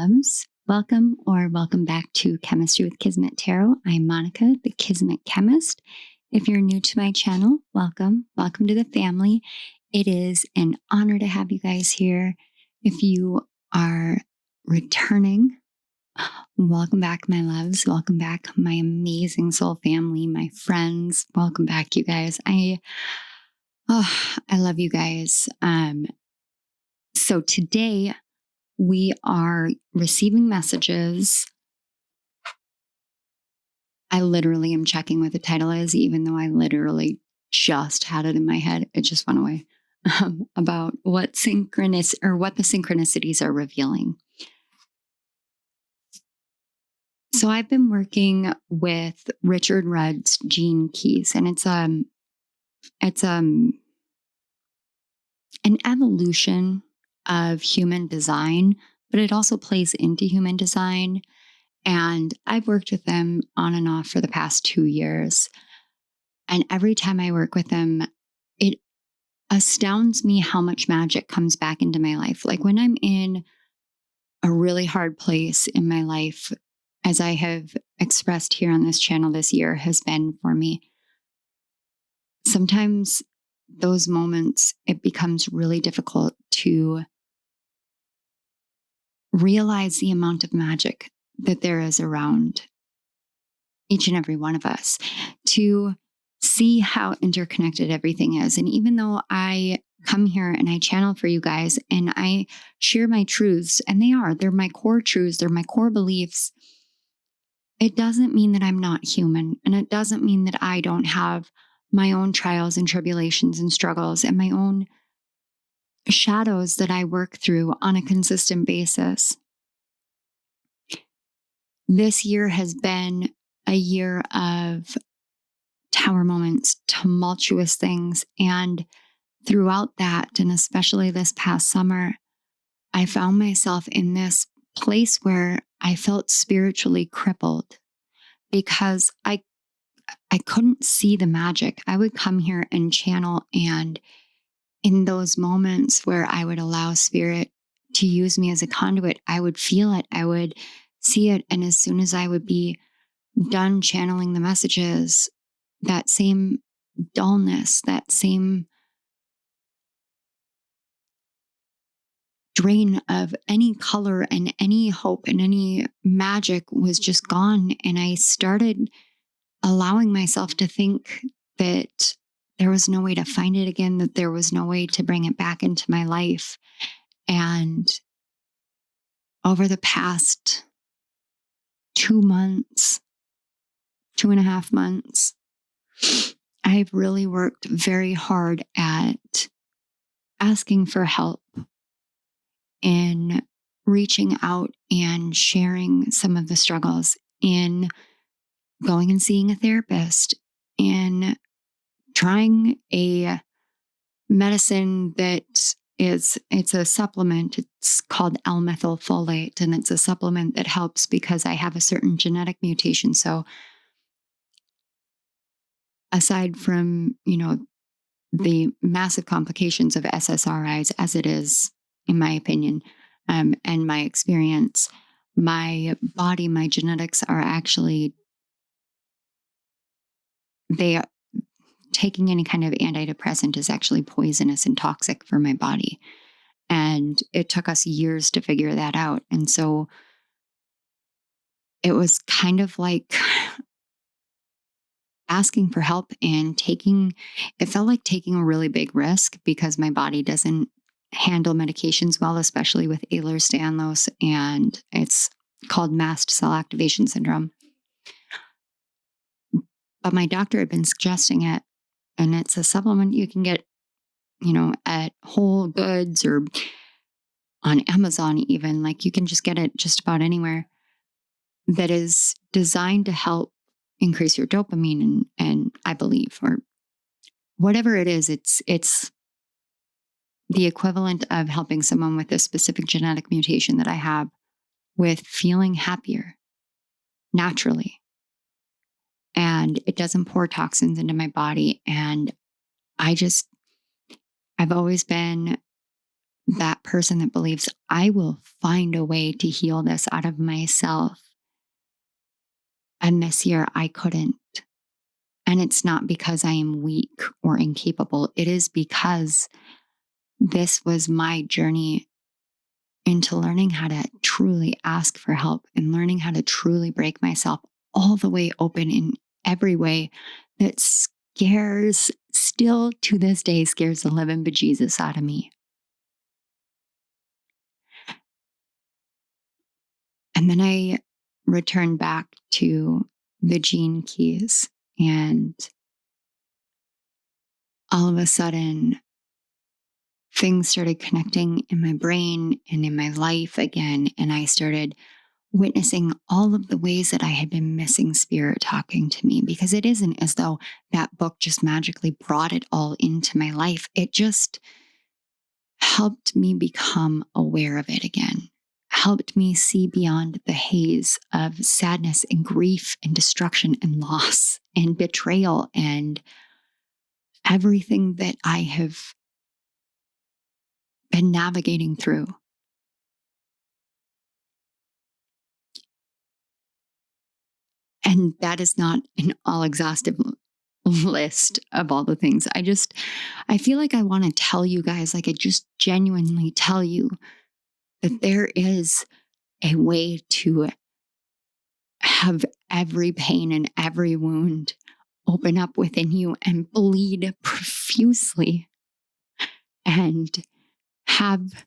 loves. Welcome back to Chemistry with Kismet Tarot. I'm Monica, the Kismet Chemist. If you're new to my channel, welcome to the family. It is an honor to have you guys here. If you are returning, welcome back, my loves. Welcome back, my amazing soul family, my friends. Welcome back, you guys. I love you guys. So today we are receiving messages. I literally am checking what the title is, even though I literally just had it in my head. It just went away. About what the synchronicities are revealing. So I've been working with Richard Rudd's Gene Keys, and it's an evolution of human design, but it also plays into human design. And I've worked with them on and off for the past 2 years. And every time I work with them, it astounds me how much magic comes back into my life. Like when I'm in a really hard place in my life, as I have expressed here on this channel this year has been for me, sometimes those moments, it becomes really difficult to realize the amount of magic that there is around each and every one of us, to see how interconnected everything is. And even though I come here and I channel for you guys and I share my truths, and they're my core truths, they're my core beliefs, it doesn't mean that I'm not human. And it doesn't mean that I don't have my own trials and tribulations and struggles and my own shadows that I work through on a consistent basis. This year has been a year of tower moments, tumultuous things. And throughout that, and especially this past summer, I found myself in this place where I felt spiritually crippled because I couldn't see the magic. I would come here and channel, and in those moments where I would allow spirit to use me as a conduit, I would feel it, I would see it. And as soon as I would be done channeling the messages, that same dullness, that same drain of any color and any hope and any magic was just gone. And I started allowing myself to think that there was no way to find it again, that there was no way to bring it back into my life. And over the past 2.5 months, I've really worked very hard at asking for help, in reaching out and sharing some of the struggles, in going and seeing a therapist, in trying a medicine it's a supplement. It's called L-methylfolate, and it's a supplement that helps because I have a certain genetic mutation. So aside from, the massive complications of SSRIs, as it is, in my opinion, and my experience, my body, my genetics are actually, taking any kind of antidepressant is actually poisonous and toxic for my body. And it took us years to figure that out. And so it was kind of like asking for help and it felt like taking a really big risk because my body doesn't handle medications well, especially with Ehlers-Danlos, and it's called mast cell activation syndrome. But my doctor had been suggesting it, and it's a supplement you can get, at Whole Goods or on Amazon even. Like, you can just get it just about anywhere, that is designed to help increase your dopamine and I believe, or whatever it is, it's the equivalent of helping someone with a specific genetic mutation that I have with feeling happier naturally. And it doesn't pour toxins into my body. And I've always been that person that believes I will find a way to heal this out of myself. And this year I couldn't. And it's not because I am weak or incapable. It is because this was my journey into learning how to truly ask for help and learning how to truly break myself all the way open in every way that still to this day, scares the living bejesus out of me. And then I returned back to the gene keys, and all of a sudden, things started connecting in my brain and in my life again. And I started witnessing all of the ways that I had been missing spirit talking to me, because it isn't as though that book just magically brought it all into my life. It just helped me become aware of it again, helped me see beyond the haze of sadness and grief and destruction and loss and betrayal and everything that I have been navigating through. And that is not an all exhaustive list of all the things. I feel like I want to tell you guys, like I just genuinely tell you that there is a way to have every pain and every wound open up within you and bleed profusely, and have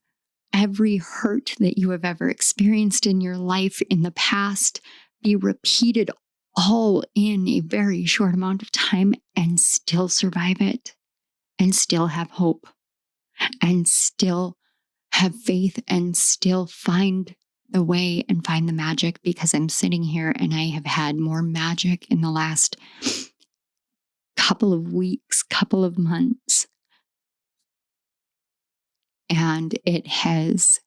every hurt that you have ever experienced in your life in the past be repeated all in a very short amount of time and still survive it, and still have hope, and still have faith, and still find the way and find the magic. Because I'm sitting here and I have had more magic in the last couple of weeks, couple of months, and it has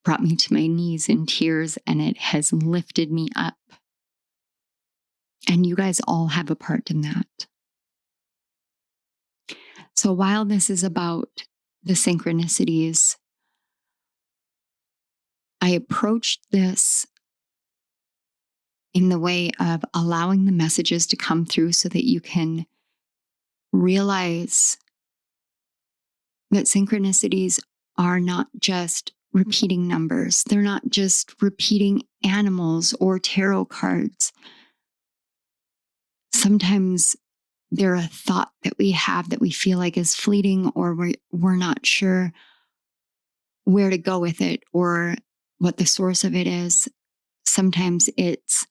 brought me to my knees in tears, and it has lifted me up. And you guys all have a part in that. So while this is about the synchronicities, I approached this in the way of allowing the messages to come through so that you can realize that synchronicities are not just repeating numbers. They're not just repeating animals or tarot cards. Sometimes they're a thought that we have that we feel like is fleeting, or we're not sure where to go with it or what the source of it is. Sometimes it's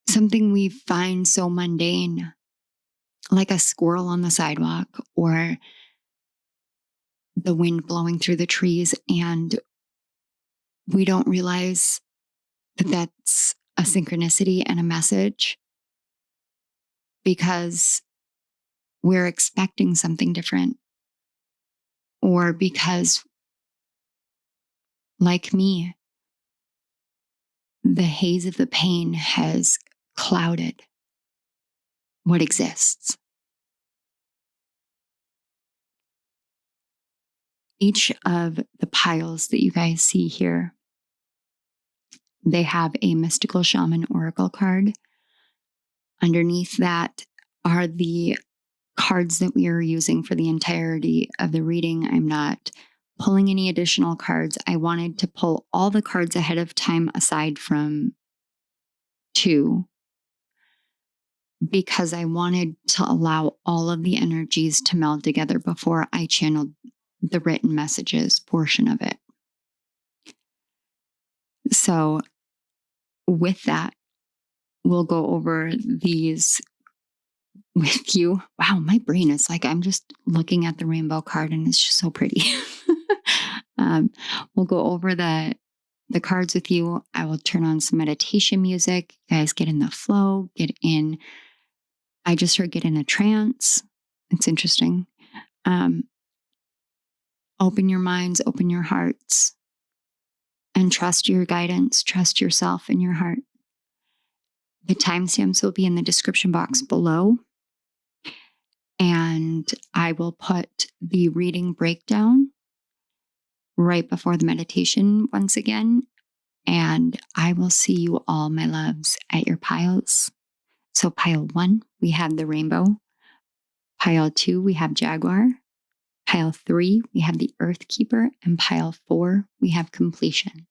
something we find so mundane, like a squirrel on the sidewalk or the wind blowing through the trees, and we don't realize that that's a synchronicity and a message because we're expecting something different, or because, like me, the haze of the pain has clouded what exists. Each of the piles that you guys see here, they have a mystical shaman oracle card. Underneath that are the cards that we are using for the entirety of the reading. I'm not pulling any additional cards. I wanted to pull all the cards ahead of time aside from 2, because I wanted to allow all of the energies to meld together before I channeled the written messages portion of it. So with that, we'll go over these with you. Wow, my brain is like, I'm just looking at the rainbow card and it's just so pretty. We'll go over the cards with you. I will turn on some meditation music. You guys get in the flow, I just heard get in a trance. It's interesting. Open your minds, open your hearts, and trust your guidance, trust yourself and your heart. The timestamps will be in the description box below. And I will put the reading breakdown right before the meditation once again. And I will see you all, my loves, at your piles. So pile 1, we have the rainbow. Pile 2, we have jaguar. Pile 3, we have the earth keeper. And pile 4, we have completion.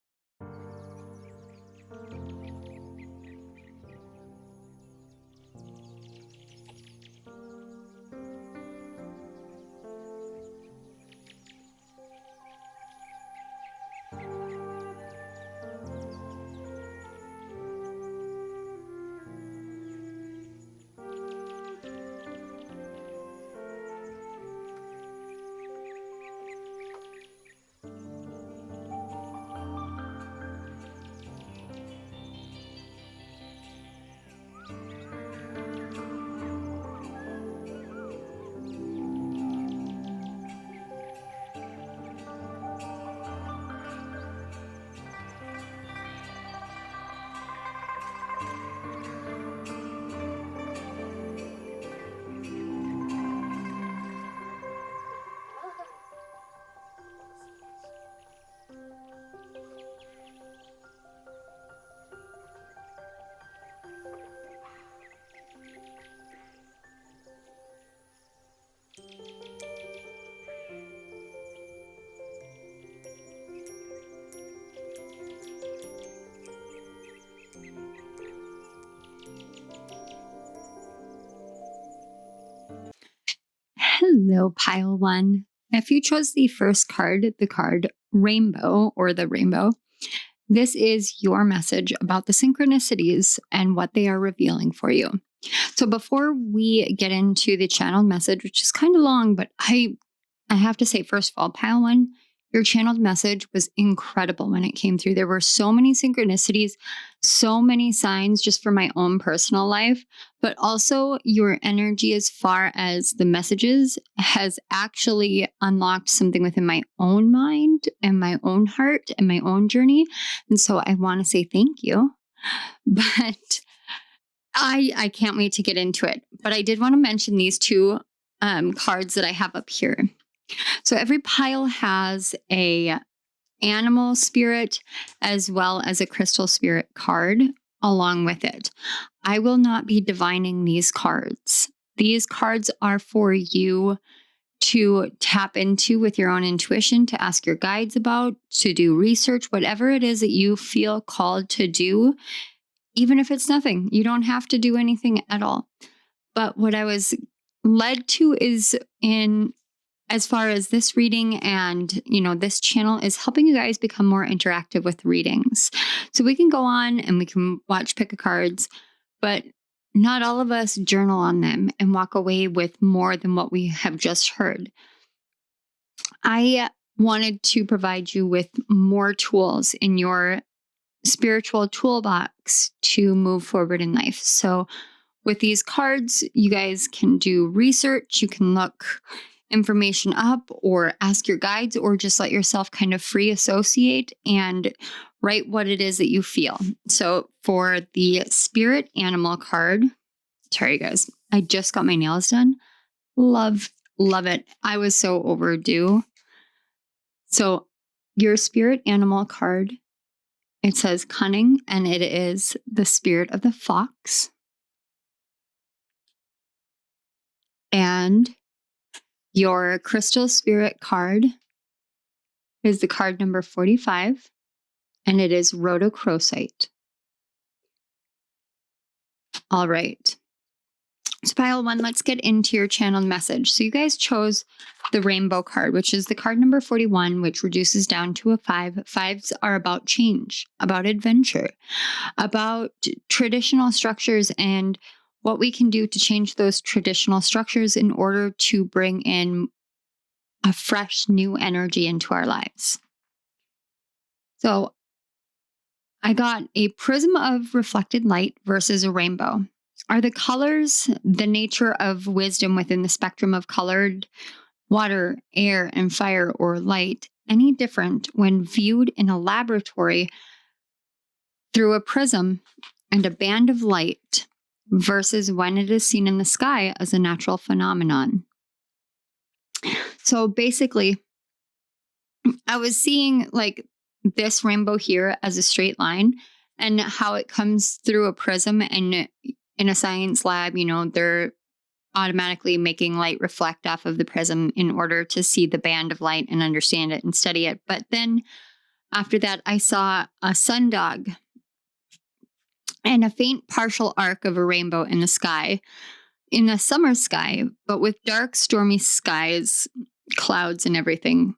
Hello, pile 1. If you chose the first card, the card rainbow or the rainbow, this is your message about the synchronicities and what they are revealing for you. So before we get into the channeled message, which is kind of long, but I have to say, first of all, pile 1, your channeled message was incredible when it came through. There were so many synchronicities, so many signs just for my own personal life, but also your energy as far as the messages has actually unlocked something within my own mind and my own heart and my own journey. And so I want to say thank you. But I can't wait to get into it. But I did want to mention these two cards that I have up here. So every pile has a animal spirit as well as a crystal spirit card along with it. I will not be divining these cards. These cards are for you to tap into with your own intuition, to ask your guides about, to do research, whatever it is that you feel called to do. Even if it's nothing, you don't have to do anything at all. But what I was led to is as far as this reading and, this channel is helping you guys become more interactive with readings. So we can go on and we can watch pick-a-cards, but not all of us journal on them and walk away with more than what we have just heard. I wanted to provide you with more tools in your spiritual toolbox to move forward in life. So with these cards, you guys can do research. You can look information up or ask your guides or just let yourself kind of free associate and write what it is that you feel. So for the spirit animal card, sorry guys, I just got my nails done. Love it. I was so overdue. So your spirit animal card, it says cunning, and it is the spirit of the fox. And your crystal spirit card is the card number 45, and it is rhodochrosite. All right. So pile 1, let's get into your channeled message. So you guys chose the rainbow card, which is the card number 41, which reduces down to a 5. 5s are about change, about adventure, about traditional structures and what we can do to change those traditional structures in order to bring in a fresh new energy into our lives. So I got a prism of reflected light versus a rainbow. Are the colors the nature of wisdom within the spectrum of colored water, air, and fire or light any different when viewed in a laboratory through a prism and a band of light versus when it is seen in the sky as a natural phenomenon. So basically, I was seeing like this rainbow here as a straight line and how it comes through a prism. And in a science lab, they're automatically making light reflect off of the prism in order to see the band of light and understand it and study it. But then after that, I saw a sundog and a faint partial arc of a rainbow in the sky, in the summer sky, but with dark, stormy skies, clouds and everything,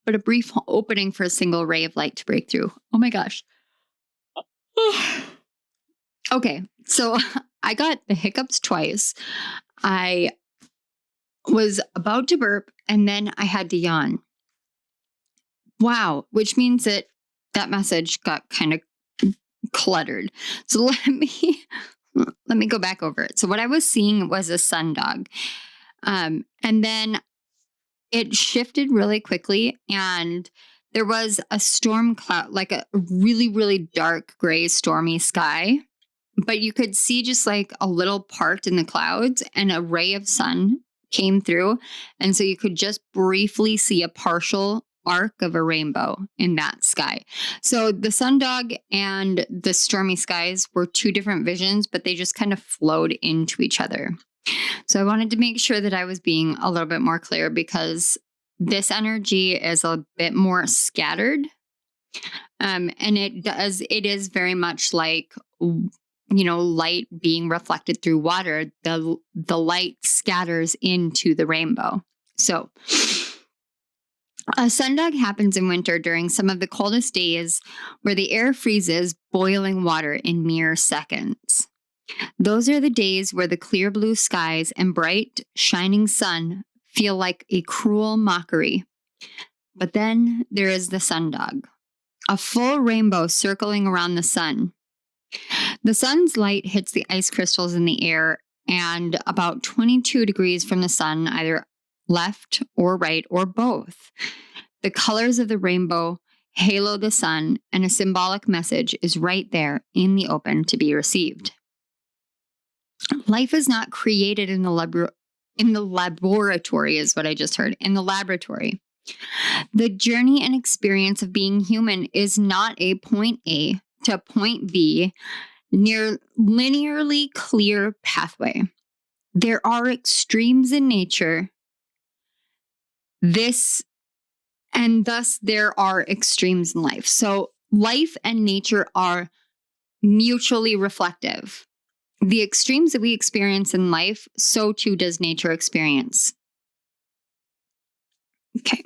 but a brief opening for a single ray of light to break through. Oh my gosh. Okay, so I got the hiccups twice. I was about to burp and then I had to yawn. Wow, which means that message got kind of cluttered. So let me go back over it. So what I was seeing was a sundog. And then it shifted really quickly and there was a storm cloud, like a really, really dark gray stormy sky. But you could see just like a little part in the clouds and a ray of sun came through. And so you could just briefly see a partial arc of a rainbow in that sky. So the sundog and the stormy skies were two different visions, but they just kind of flowed into each other. So I wanted to make sure that I was being a little bit more clear because this energy is a bit more scattered. And it is very much like, light being reflected through water. The light scatters into the rainbow. So a sundog happens in winter during some of the coldest days where the air freezes boiling water in mere seconds. Those are the days where the clear blue skies and bright, shining sun feel like a cruel mockery. But then there is the sundog, a full rainbow circling around the sun. The sun's light hits the ice crystals in the air, and about 22 degrees from the sun, either left or right or both, the colors of the rainbow halo the sun, and a symbolic message is right there in the open to be received. Life is not created in the laboratory, is what I just heard. In the laboratory. The journey and experience of being human is not a point A to point B near linearly clear pathway. There are extremes in nature. And thus there are extremes in life. So life and nature are mutually reflective. The extremes that we experience in life, so too does nature experience. Okay.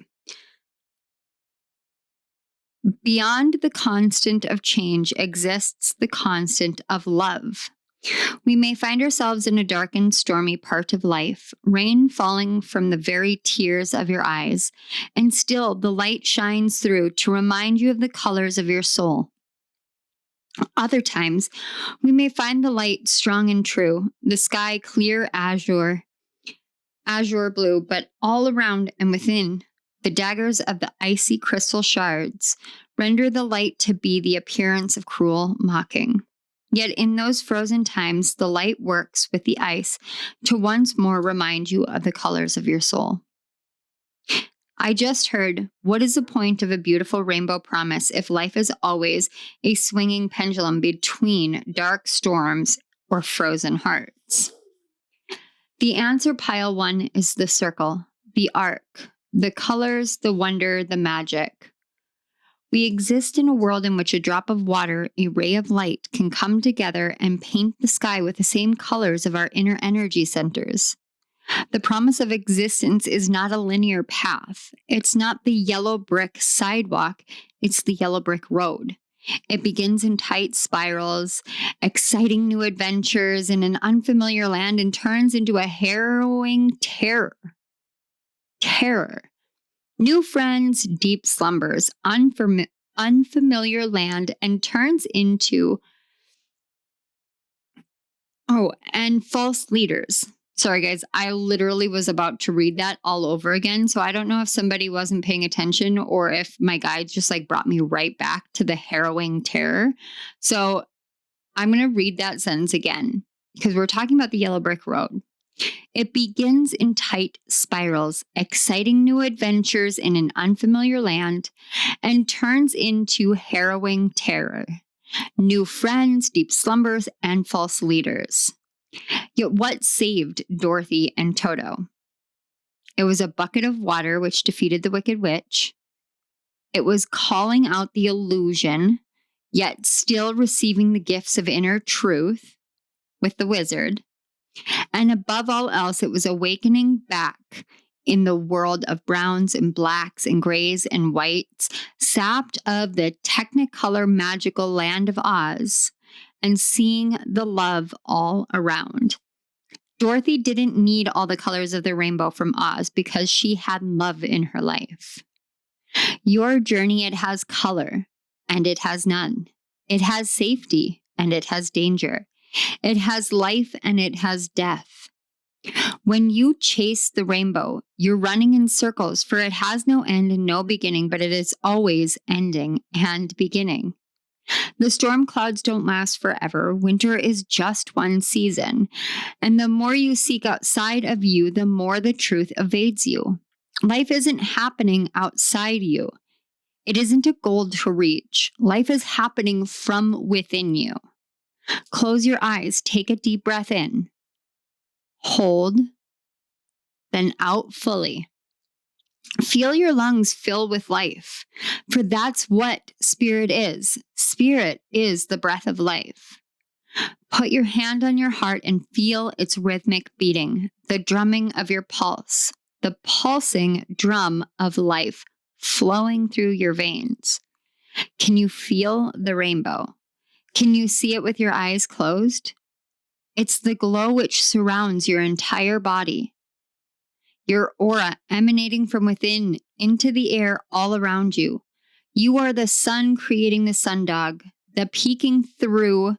Beyond the constant of change exists the constant of love. We may find ourselves in a dark and stormy part of life, rain falling from the very tears of your eyes, and still the light shines through to remind you of the colors of your soul. Other times, we may find the light strong and true, the sky clear azure blue, but all around and within, the daggers of the icy crystal shards render the light to be the appearance of cruel mocking. Yet in those frozen times, the light works with the ice to once more remind you of the colors of your soul. I just heard, what is the point of a beautiful rainbow promise if life is always a swinging pendulum between dark storms or frozen hearts? The answer, pile one, is the circle, the arc, the colors, the wonder, the magic. We exist in a world in which a drop of water, a ray of light, can come together and paint the sky with the same colors of our inner energy centers. The promise of existence is not a linear path. It's not the yellow brick sidewalk, it's the yellow brick road. It begins in tight spirals, exciting new adventures in an unfamiliar land, and turns into a harrowing terror. New friends, deep slumbers, unfamiliar land, and turns into, and false leaders. Sorry, guys, I literally was about to read that all over again. So I don't know if somebody wasn't paying attention or if my guides just brought me right back to the harrowing terror. So I'm going to read that sentence again. because we're talking about the yellow brick road. It begins in tight spirals, exciting new adventures in an unfamiliar land, and turns into harrowing terror, new friends, deep slumbers, and false leaders. Yet what saved Dorothy and Toto? It was a bucket of water which defeated the Wicked Witch. It was calling out the illusion, yet still receiving the gifts of inner truth with the wizard. And above all else, it was awakening back in the world of browns and blacks and grays and whites, sapped of the technicolor magical land of Oz, and seeing the love all around. Dorothy didn't need all the colors of the rainbow from Oz because she had love in her life. Your journey, it has color and it has none. It has safety and it has danger. It has life and it has death. When you chase the rainbow, you're running in circles, for it has no end and no beginning, but it is always ending and beginning. The storm clouds don't last forever. Winter is just one season. And the more you seek outside of you, the more the truth evades you. Life isn't happening outside you. It isn't a goal to reach. Life is happening from within you. Close your eyes, take a deep breath in, hold, then out fully. Feel your lungs fill with life, for that's what spirit is. Spirit is the breath of life. Put your hand on your heart and feel its rhythmic beating, the drumming of your pulse, the pulsing drum of life flowing through your veins. Can you feel the rainbow? Can you see it with your eyes closed? It's the glow which surrounds your entire body. Your aura emanating from within into the air all around you. You are the sun creating the sundog, the peeking through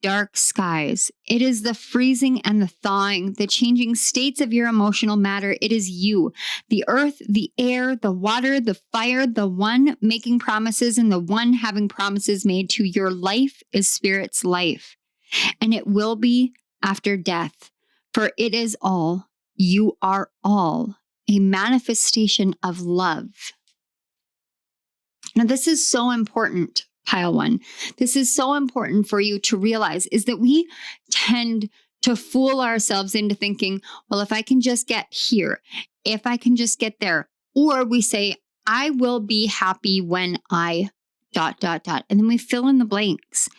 dark skies. It is the freezing and the thawing, the changing states of your emotional matter. It is you, the earth, the air, the water, the fire, the one making promises and the one having promises made to. Your life is spirit's life, and it will be after death, for it is all. You are all a manifestation of love. Now, this is so important, pile one. This is so important for you to realize, is that we tend to fool ourselves into thinking, well, if I can just get here, if I can just get there, or we say, I will be happy when I ... And then we fill in the blanks.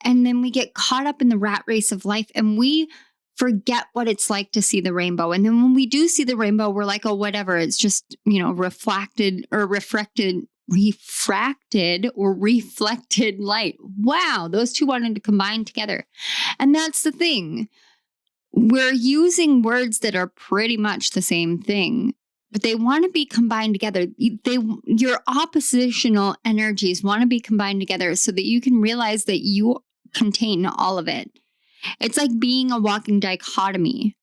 And then we get caught up in the rat race of life and we forget what it's like to see the rainbow. And then when we do see the rainbow, we're like, oh, whatever. It's just, refracted or refracted light. Wow, those two wanted to combine together. And that's the thing. We're using words that are pretty much the same thing, but they want to be combined together. Your oppositional energies want to be combined together so that you can realize that you contain all of it. It's like being a walking dichotomy.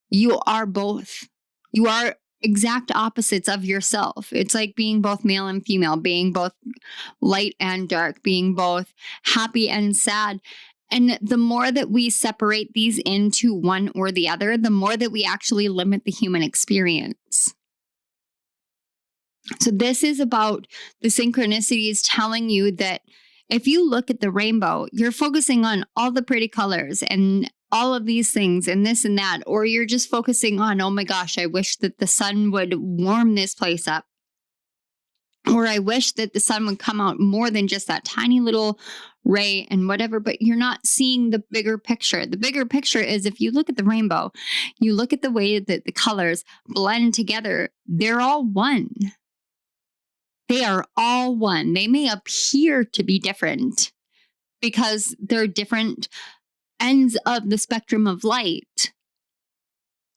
You are both. You are exact opposites of yourself. It's like being both male and female, being both light and dark, being both happy and sad. And the more that we separate these into one or the other, the more that we actually limit the human experience. So this is about the synchronicities telling you that if you look at the rainbow, you're focusing on all the pretty colors and all of these things and this and that, or you're just focusing on, oh my gosh, I wish that the sun would warm this place up. Or I wish that the sun would come out more than just that tiny little ray and whatever, but you're not seeing the bigger picture. The bigger picture is if you look at the rainbow, you look at the way that the colors blend together, they're all one. They are all one. They may appear to be different because they're different ends of the spectrum of light.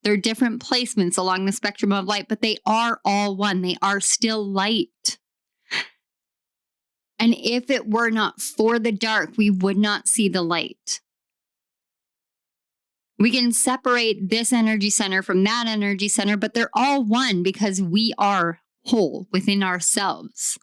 They're different placements along the spectrum of light, but they are all one. They are still light. And if it were not for the dark, we would not see the light. We can separate this energy center from that energy center, but they're all one because we are whole within ourselves.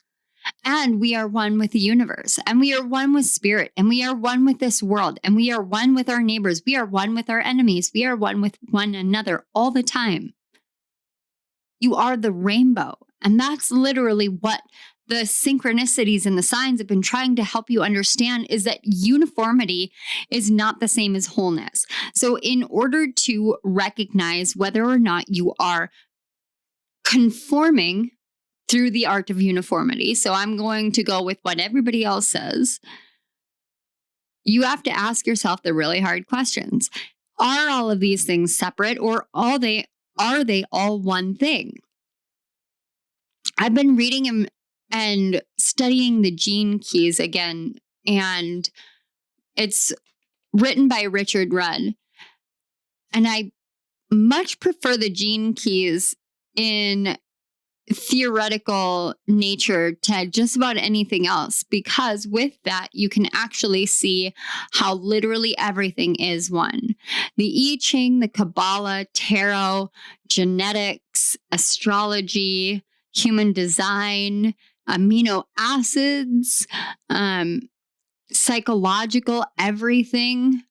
And we are one with the universe, and we are one with spirit, and we are one with this world, and we are one with our neighbors. We are one with our enemies. We are one with one another all the time. You are the rainbow. And that's literally what the synchronicities and the signs have been trying to help you understand, is that uniformity is not the same as wholeness. So in order to recognize whether or not you are conforming through the art of uniformity, so I'm going to go with what everybody else says, you have to ask yourself the really hard questions. Are all of these things separate, or are they all one thing? I've been reading and studying the gene keys again, and it's written by Richard Rudd. And I much prefer the gene keys in theoretical nature to just about anything else, because with that, you can actually see how literally everything is one. The I Ching, the Kabbalah, tarot, genetics, astrology, human design, amino acids, psychological everything,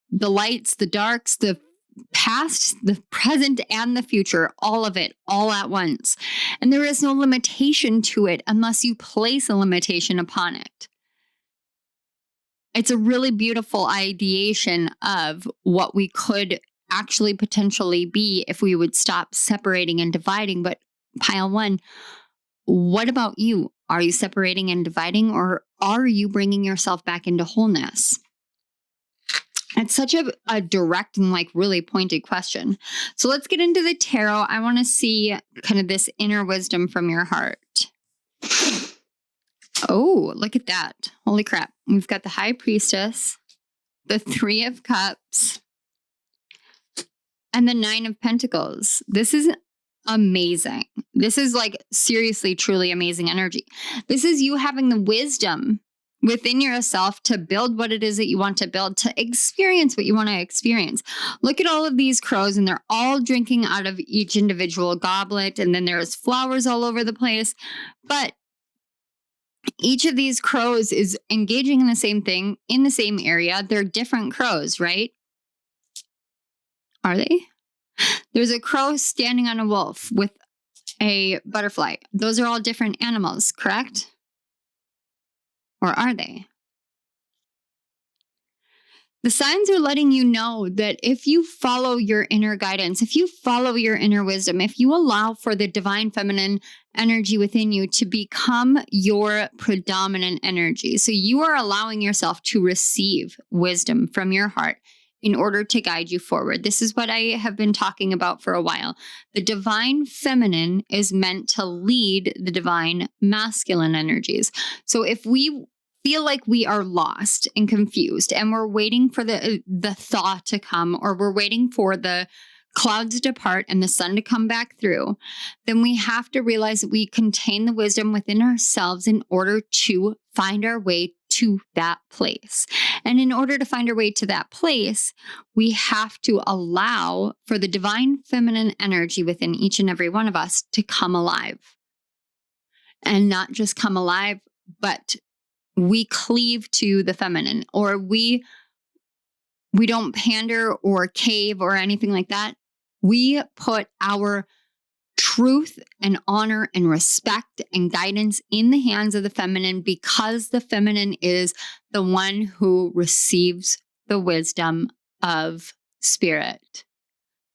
the lights, the darks, the past, the present, and the future, all of it, all at once. And there is no limitation to it unless you place a limitation upon it. It's a really beautiful ideation of what we could actually potentially be if we would stop separating and dividing. But pile one, what about you? Are you separating and dividing, or are you bringing yourself back into wholeness? It's such a direct and really pointed question. So let's get into the tarot. I want to see kind of this inner wisdom from your heart. Oh, look at that. Holy crap. We've got the High Priestess, the Three of Cups, and the Nine of Pentacles. This is amazing. This is seriously, truly amazing energy. This is you having the wisdom within yourself to build what it is that you want to build, to experience what you want to experience. Look at all of these crows, and they're all drinking out of each individual goblet, and then there's flowers all over the place. But each of these crows is engaging in the same thing in the same area. They're different crows, right? Are they? There's a crow standing on a wolf with a butterfly. Those are all different animals, correct? Or are they? The signs are letting you know that if you follow your inner guidance, if you follow your inner wisdom, if you allow for the divine feminine energy within you to become your predominant energy, so you are allowing yourself to receive wisdom from your heart in order to guide you forward. This is what I have been talking about for a while. The divine feminine is meant to lead the divine masculine energies. So if we feel like we are lost and confused, and we're waiting for the thaw to come, or we're waiting for the clouds to part and the sun to come back through, then we have to realize that we contain the wisdom within ourselves in order to find our way to that place. And in order to find our way to that place, we have to allow for the divine feminine energy within each and every one of us to come alive. And not just come alive, but we cleave to the feminine, or we don't pander or cave or anything like that. We put our truth and honor and respect and guidance in the hands of the feminine, because the feminine is the one who receives the wisdom of spirit,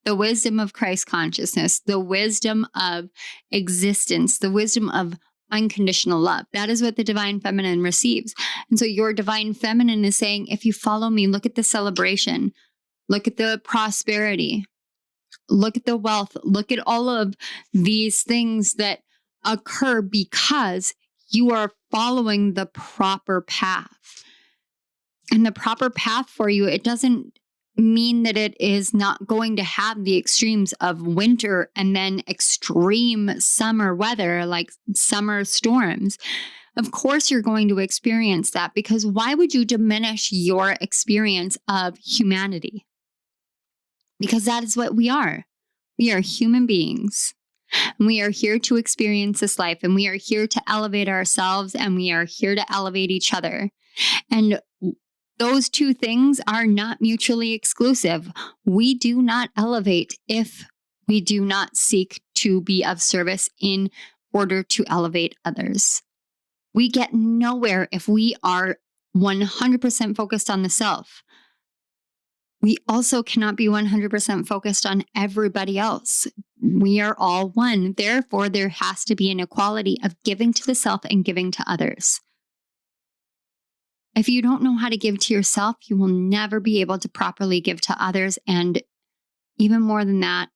the wisdom of Christ consciousness, the wisdom of existence, the wisdom of unconditional love. That is what the divine feminine receives. And so your divine feminine is saying, if you follow me, look at the celebration, look at the prosperity, look at the wealth, look at all of these things that occur because you are following the proper path. And the proper path for you, it doesn't mean that it is not going to have the extremes of winter and then extreme summer weather, like summer storms. Of course, you're going to experience that, because why would you diminish your experience of humanity? Because that is what we are. We are human beings. And we are here to experience this life, and we are here to elevate ourselves, and we are here to elevate each other. And those two things are not mutually exclusive. We do not elevate if we do not seek to be of service in order to elevate others. We get nowhere if we are 100% focused on the self. We also cannot be 100% focused on everybody else. We are all one. Therefore, there has to be an equality of giving to the self and giving to others. If you don't know how to give to yourself, you will never be able to properly give to others. And even more than that,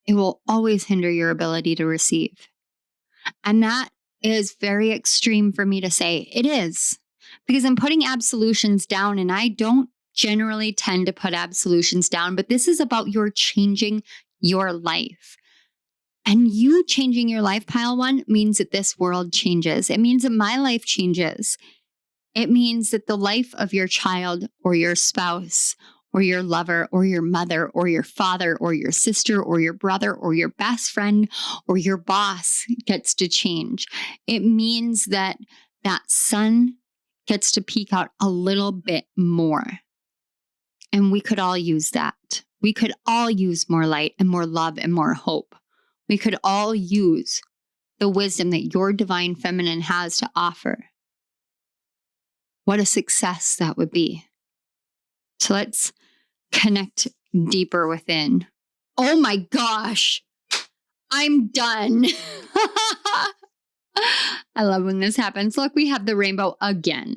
it will always hinder your ability to receive. And that is very extreme for me to say. It is. Because I'm putting absolutions down, and I don't generally tend to put absolutions down, but this is about your changing your life. And you changing your life, pile one, means that this world changes. It means that my life changes. It means that the life of your child or your spouse or your lover or your mother or your father or your sister or your brother or your best friend or your boss gets to change. It means that that sun gets to peek out a little bit more. And we could all use that. We could all use more light and more love and more hope. We could all use the wisdom that your divine feminine has to offer. What a success that would be. So let's connect deeper within. Oh my gosh, I'm done. I love when this happens. Look, we have the rainbow again.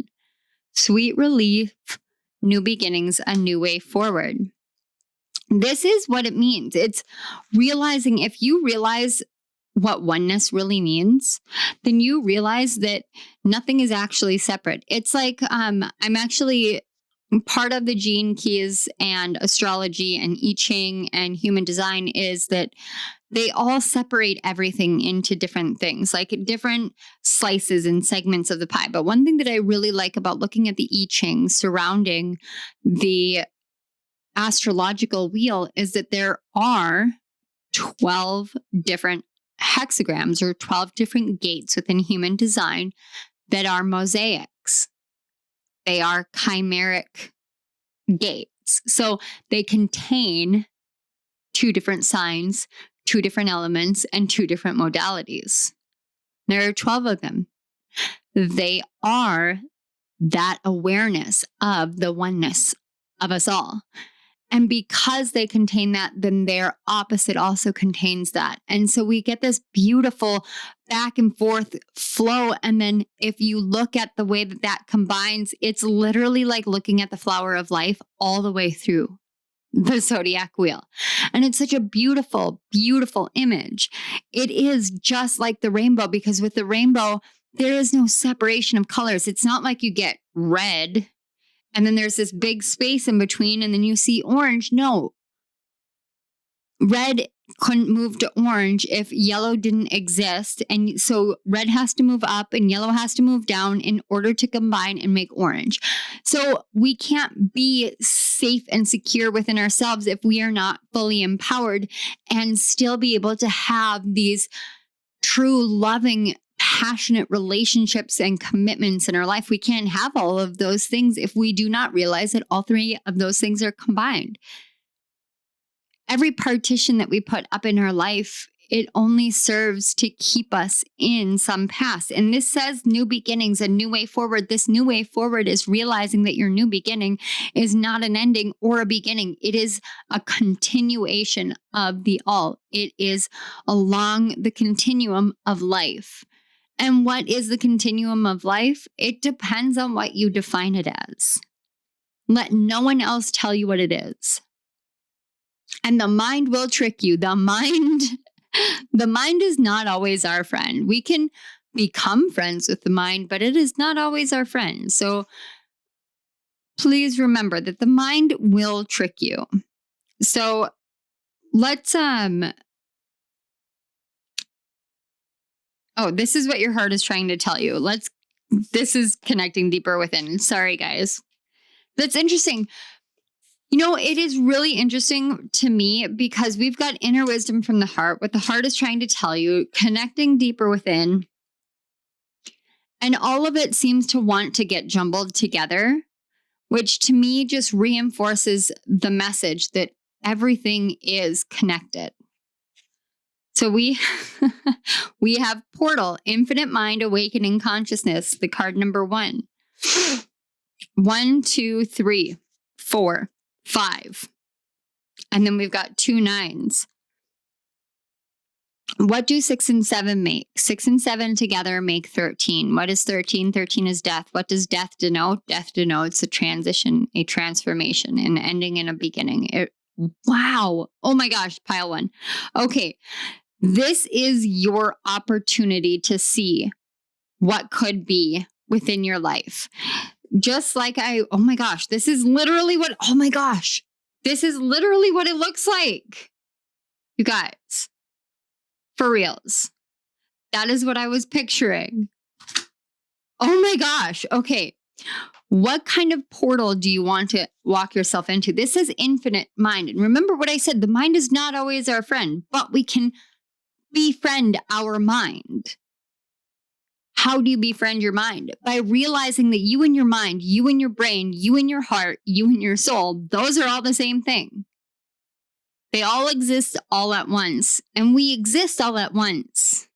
Sweet relief, new beginnings, a new way forward. This is what it means. It's realizing, if you realize what oneness really means, then you realize that nothing is actually separate. It's like, I'm actually part of the gene keys and astrology and I Ching and human design is that they all separate everything into different things, like different slices and segments of the pie. But one thing that I really like about looking at the I Ching surrounding the astrological wheel is that there are 12 different hexagrams or 12 different gates within human design that are mosaics. They are chimeric gates. So they contain 2 different signs, 2 different elements, and 2 different modalities. There are 12 of them. They are that awareness of the oneness of us all. And because they contain that, then their opposite also contains that. And so we get this beautiful back and forth flow. And then if you look at the way that that combines, it's literally like looking at the flower of life all the way through the zodiac wheel. And it's such a beautiful, beautiful image. It is just like the rainbow, because with the rainbow, there is no separation of colors. It's not like you get red and then there's this big space in between, and then you see orange. No. Red couldn't move to orange if yellow didn't exist. And so red has to move up and yellow has to move down in order to combine and make orange. So we can't be safe and secure within ourselves if we are not fully empowered and still be able to have these true, loving, passionate relationships and commitments in our life. We can't have all of those things if we do not realize that all 3 of those things are combined. Every partition that we put up in our life, it only serves to keep us in some past. And this says new beginnings, a new way forward. This new way forward is realizing that your new beginning is not an ending or a beginning. It is a continuation of the all. It is along the continuum of life. And what is the continuum of life? It depends on what you define it as. Let no one else tell you what it is. And the mind will trick you. The mind is not always our friend. We can become friends with the mind, but it is not always our friend. So please remember that the mind will trick you. So let's oh, this is what your heart is trying to tell you. This is connecting deeper within. Sorry, guys. That's interesting. You know, it is really interesting to me because we've got inner wisdom from the heart. What the heart is trying to tell you, connecting deeper within. And all of it seems to want to get jumbled together, which to me just reinforces the message that everything is connected. So we have portal, infinite mind, awakening consciousness, the card number 1. 1, 2, 3, 4, 5. And then we've got 2 9s. What do 6 and 7 make? 6 and 7 together make 13. What is 13? 13 is death. What does death denote? Death denotes a transition, a transformation, an ending and a beginning. Wow. Oh my gosh, pile 1. Okay. This is your opportunity to see what could be within your life. Just like oh my gosh, this is literally what it looks like. You guys, for reals. That is what I was picturing. Oh my gosh. Okay. What kind of portal do you want to walk yourself into? This is infinite mind. And remember what I said, the mind is not always our friend, but we can befriend our mind. How do you befriend your mind? By realizing that you and your mind, you and your brain, you and your heart, you and your soul, those are all the same thing. They all exist all at once, and we exist all at once.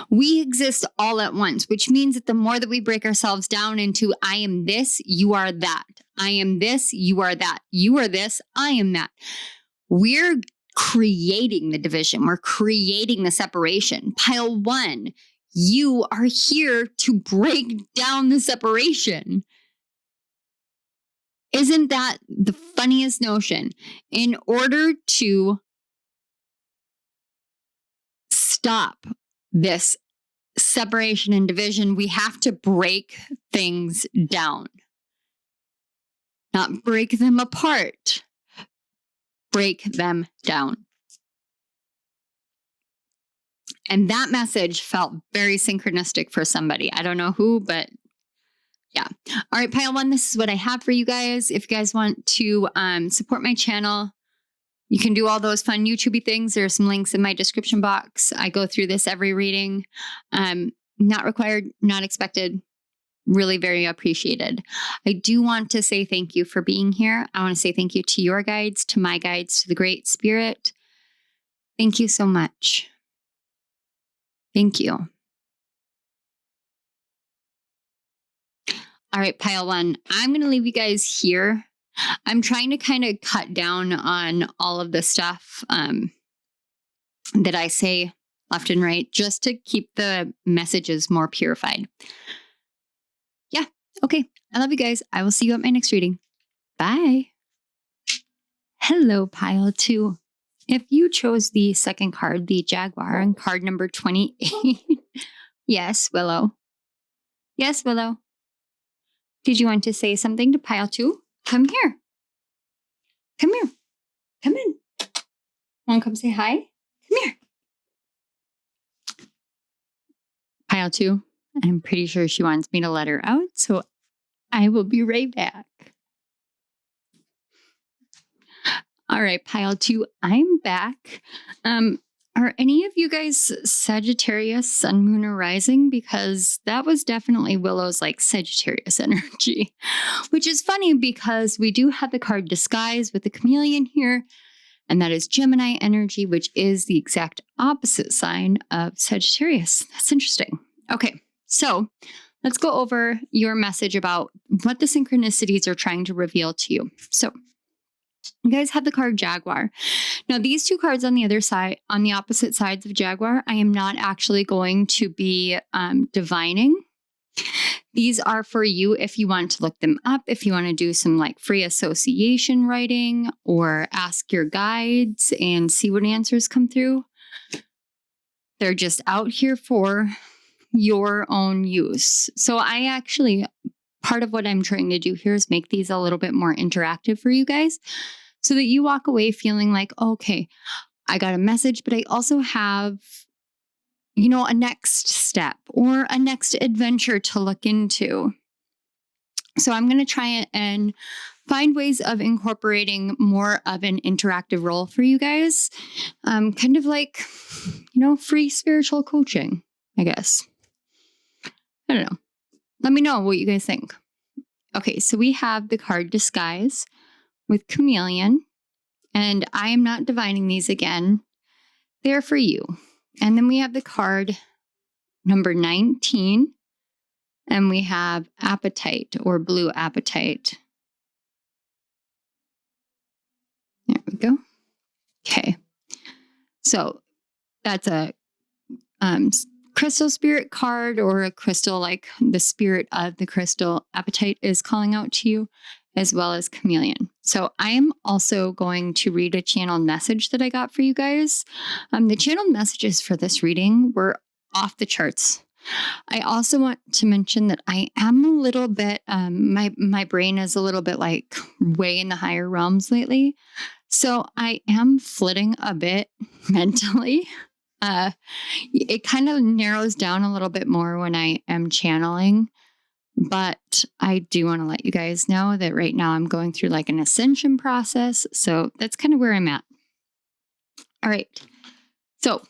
We exist all at once, which means that the more that we break ourselves down into I am this, you are that. I am this, you are that. You are this, I am that. We're creating the division. We're creating the separation. Pile 1, you are here to break down the separation. Isn't that the funniest notion? In order to stop this separation and division, we have to break things down. Not break them apart. Break them down. And that message felt very synchronistic for somebody. I don't know who, but yeah. All right, pile 1, this is what I have for you guys. If you guys want to support my channel, you can do all those fun YouTube-y things. There are some links in my description box. I go through this every reading. Not required, not expected. Really very appreciated. I do want to say thank you for being here. I want to say thank you to your guides, to my guides, to the Great Spirit. Thank you so much. Thank you. All right, pile 1. I'm going to leave you guys here. I'm trying to kind of cut down on all of the stuff that I say left and right, just to keep the messages more purified. Yeah, okay. I love you guys. I will see you at my next reading. Bye. Hello, pile 2. If you chose the second card, the Jaguar, and card number 28. Yes, Willow. Yes, Willow. Did you want to say something to pile 2? Come here. Come here. Come in. Want to come say hi? Come here. Pile 2. I'm pretty sure she wants me to let her out, so I will be right back. All right, pile 2, I'm back. Are any of you guys Sagittarius, Sun, Moon, or Rising? Because that was definitely Willow's like Sagittarius energy, which is funny because we do have the card Disguise with the chameleon here, and that is Gemini energy, which is the exact opposite sign of Sagittarius. That's interesting. Okay, so let's go over your message about what the synchronicities are trying to reveal to you. So you guys have the card Jaguar. Now, these two cards on the other side, on the opposite sides of Jaguar, I am not actually going to be divining. These are for you if you want to look them up, if you want to do some like free association writing or ask your guides and see what answers come through. They're just out here for your own use. So part of what I'm trying to do here is make these a little bit more interactive for you guys so that you walk away feeling like, okay, I got a message, but I also have, a next step or a next adventure to look into. So I'm going to try and find ways of incorporating more of an interactive role for you guys. Kind of like, free spiritual coaching, I guess. I don't know. Let me know what you guys think. Okay, so we have the card Disguise with Chameleon, and I am not divining these again. They're for you. And then we have the card number 19, and we have Appetite or Blue Appetite. There we go. Okay. So that's a crystal spirit card, or a crystal, like the spirit of the crystal. Appetite is calling out to you, as well as Chameleon. So I am also going to read a channeled message that I got for you guys. The channeled messages for this reading were off the charts. I also want to mention that I am a little bit, my brain is a little bit like way in the higher realms lately. So I am flitting a bit mentally. It kind of narrows down a little bit more when I am channeling, but I do want to let you guys know that right now I'm going through like an ascension process. So that's kind of where I'm at. All right. So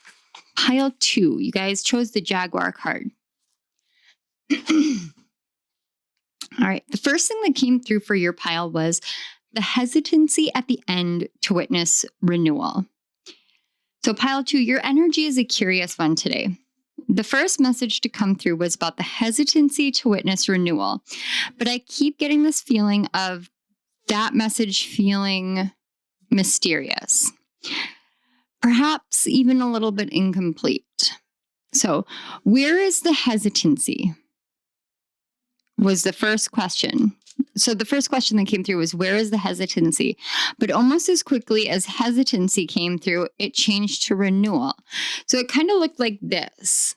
pile 2, you guys chose the Jaguar card. All right. The first thing that came through for your pile was the hesitancy at the end to witness renewal. So pile 2, your energy is a curious one today. The first message to come through was about the hesitancy to witness renewal, but I keep getting this feeling of that message feeling mysterious, perhaps even a little bit incomplete. So where is the hesitancy? Was the first question. So the first question that came through was, where is the hesitancy? But almost as quickly as hesitancy came through, it changed to renewal. So it kind of looked like this.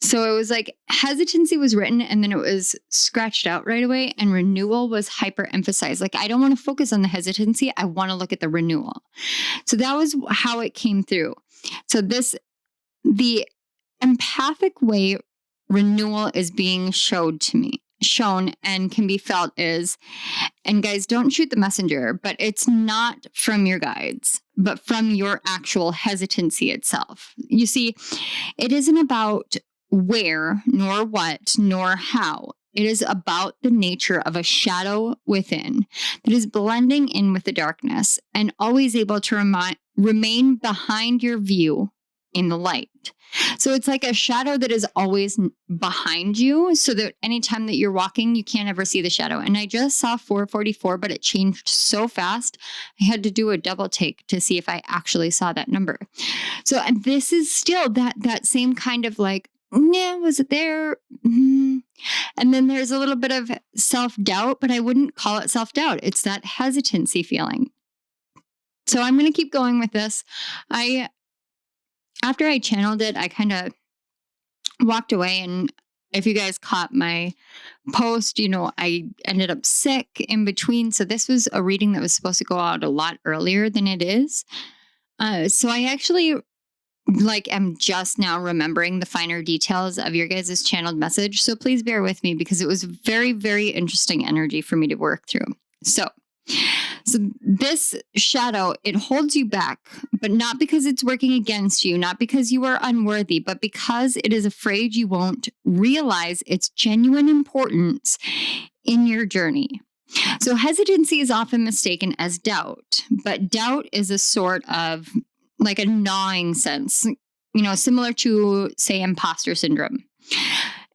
So it was like hesitancy was written and then it was scratched out right away, and renewal was hyper emphasized. Like, I don't want to focus on the hesitancy. I want to look at the renewal. So that was how it came through. So the empathic way renewal is being shown and can be felt is, and guys, don't shoot the messenger, but it's not from your guides, but from your actual hesitancy itself. You see, it isn't about where, nor what, nor how. It is about the nature of a shadow within that is blending in with the darkness and always able to remain behind your view in the light. So it's like a shadow that is always behind you, so that anytime that you're walking, you can't ever see the shadow. And I just saw 444, but it changed so fast. I had to do a double take to see if I actually saw that number. So and this is still that same kind of like, yeah, was it there? Mm-hmm. And then there's a little bit of self-doubt, but I wouldn't call it self-doubt. It's that hesitancy feeling. So I'm going to keep going with this. After I channeled it, I kind of walked away, and if you guys caught my post, I ended up sick in between. So this was a reading that was supposed to go out a lot earlier than it is. So I actually am just now remembering the finer details of your guys' channeled message. So please bear with me, because it was very, very interesting energy for me to work through. So this shadow, it holds you back, but not because it's working against you, not because you are unworthy, but because it is afraid you won't realize its genuine importance in your journey. So hesitancy is often mistaken as doubt, but doubt is a sort of like a gnawing sense, similar to, say, imposter syndrome.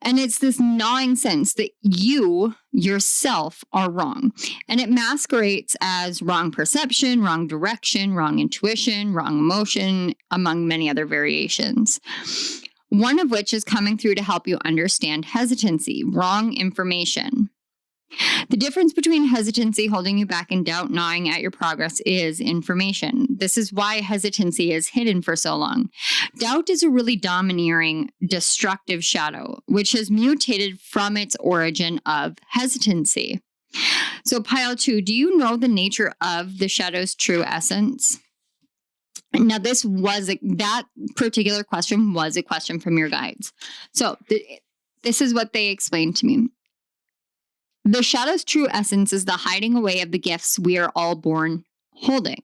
And it's this gnawing sense that you yourself are wrong. And it masquerades as wrong perception, wrong direction, wrong intuition, wrong emotion, among many other variations. One of which is coming through to help you understand hesitancy, wrong information. The difference between hesitancy holding you back and doubt gnawing at your progress is information. This is why hesitancy is hidden for so long. Doubt is a really domineering, destructive shadow, which has mutated from its origin of hesitancy. So pile 2, do you know the nature of the shadow's true essence? Now, that particular question was a question from your guides. So this is what they explained to me. The shadow's true essence is the hiding away of the gifts we are all born holding.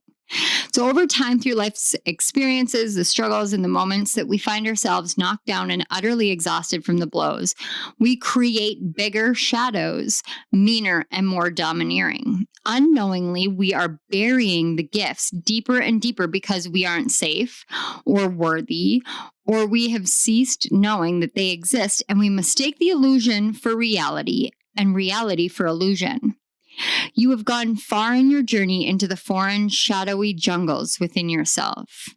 So over time, through life's experiences, the struggles, and the moments that we find ourselves knocked down and utterly exhausted from the blows, we create bigger shadows, meaner and more domineering. Unknowingly, we are burying the gifts deeper and deeper because we aren't safe or worthy, or we have ceased knowing that they exist, and we mistake the illusion for reality and reality for illusion. You have gone far in your journey into the foreign, shadowy jungles within yourself.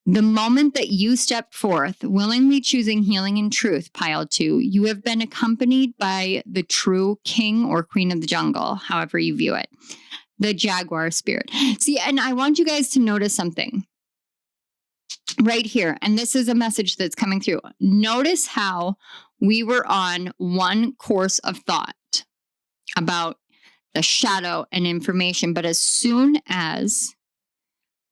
The moment that you stepped forth, willingly choosing healing and truth, pile 2, you have been accompanied by the true king or queen of the jungle, however you view it, the jaguar spirit. See, and I want you guys to notice something right here. And this is a message that's coming through. Notice how we were on one course of thought about the shadow and information. But as soon as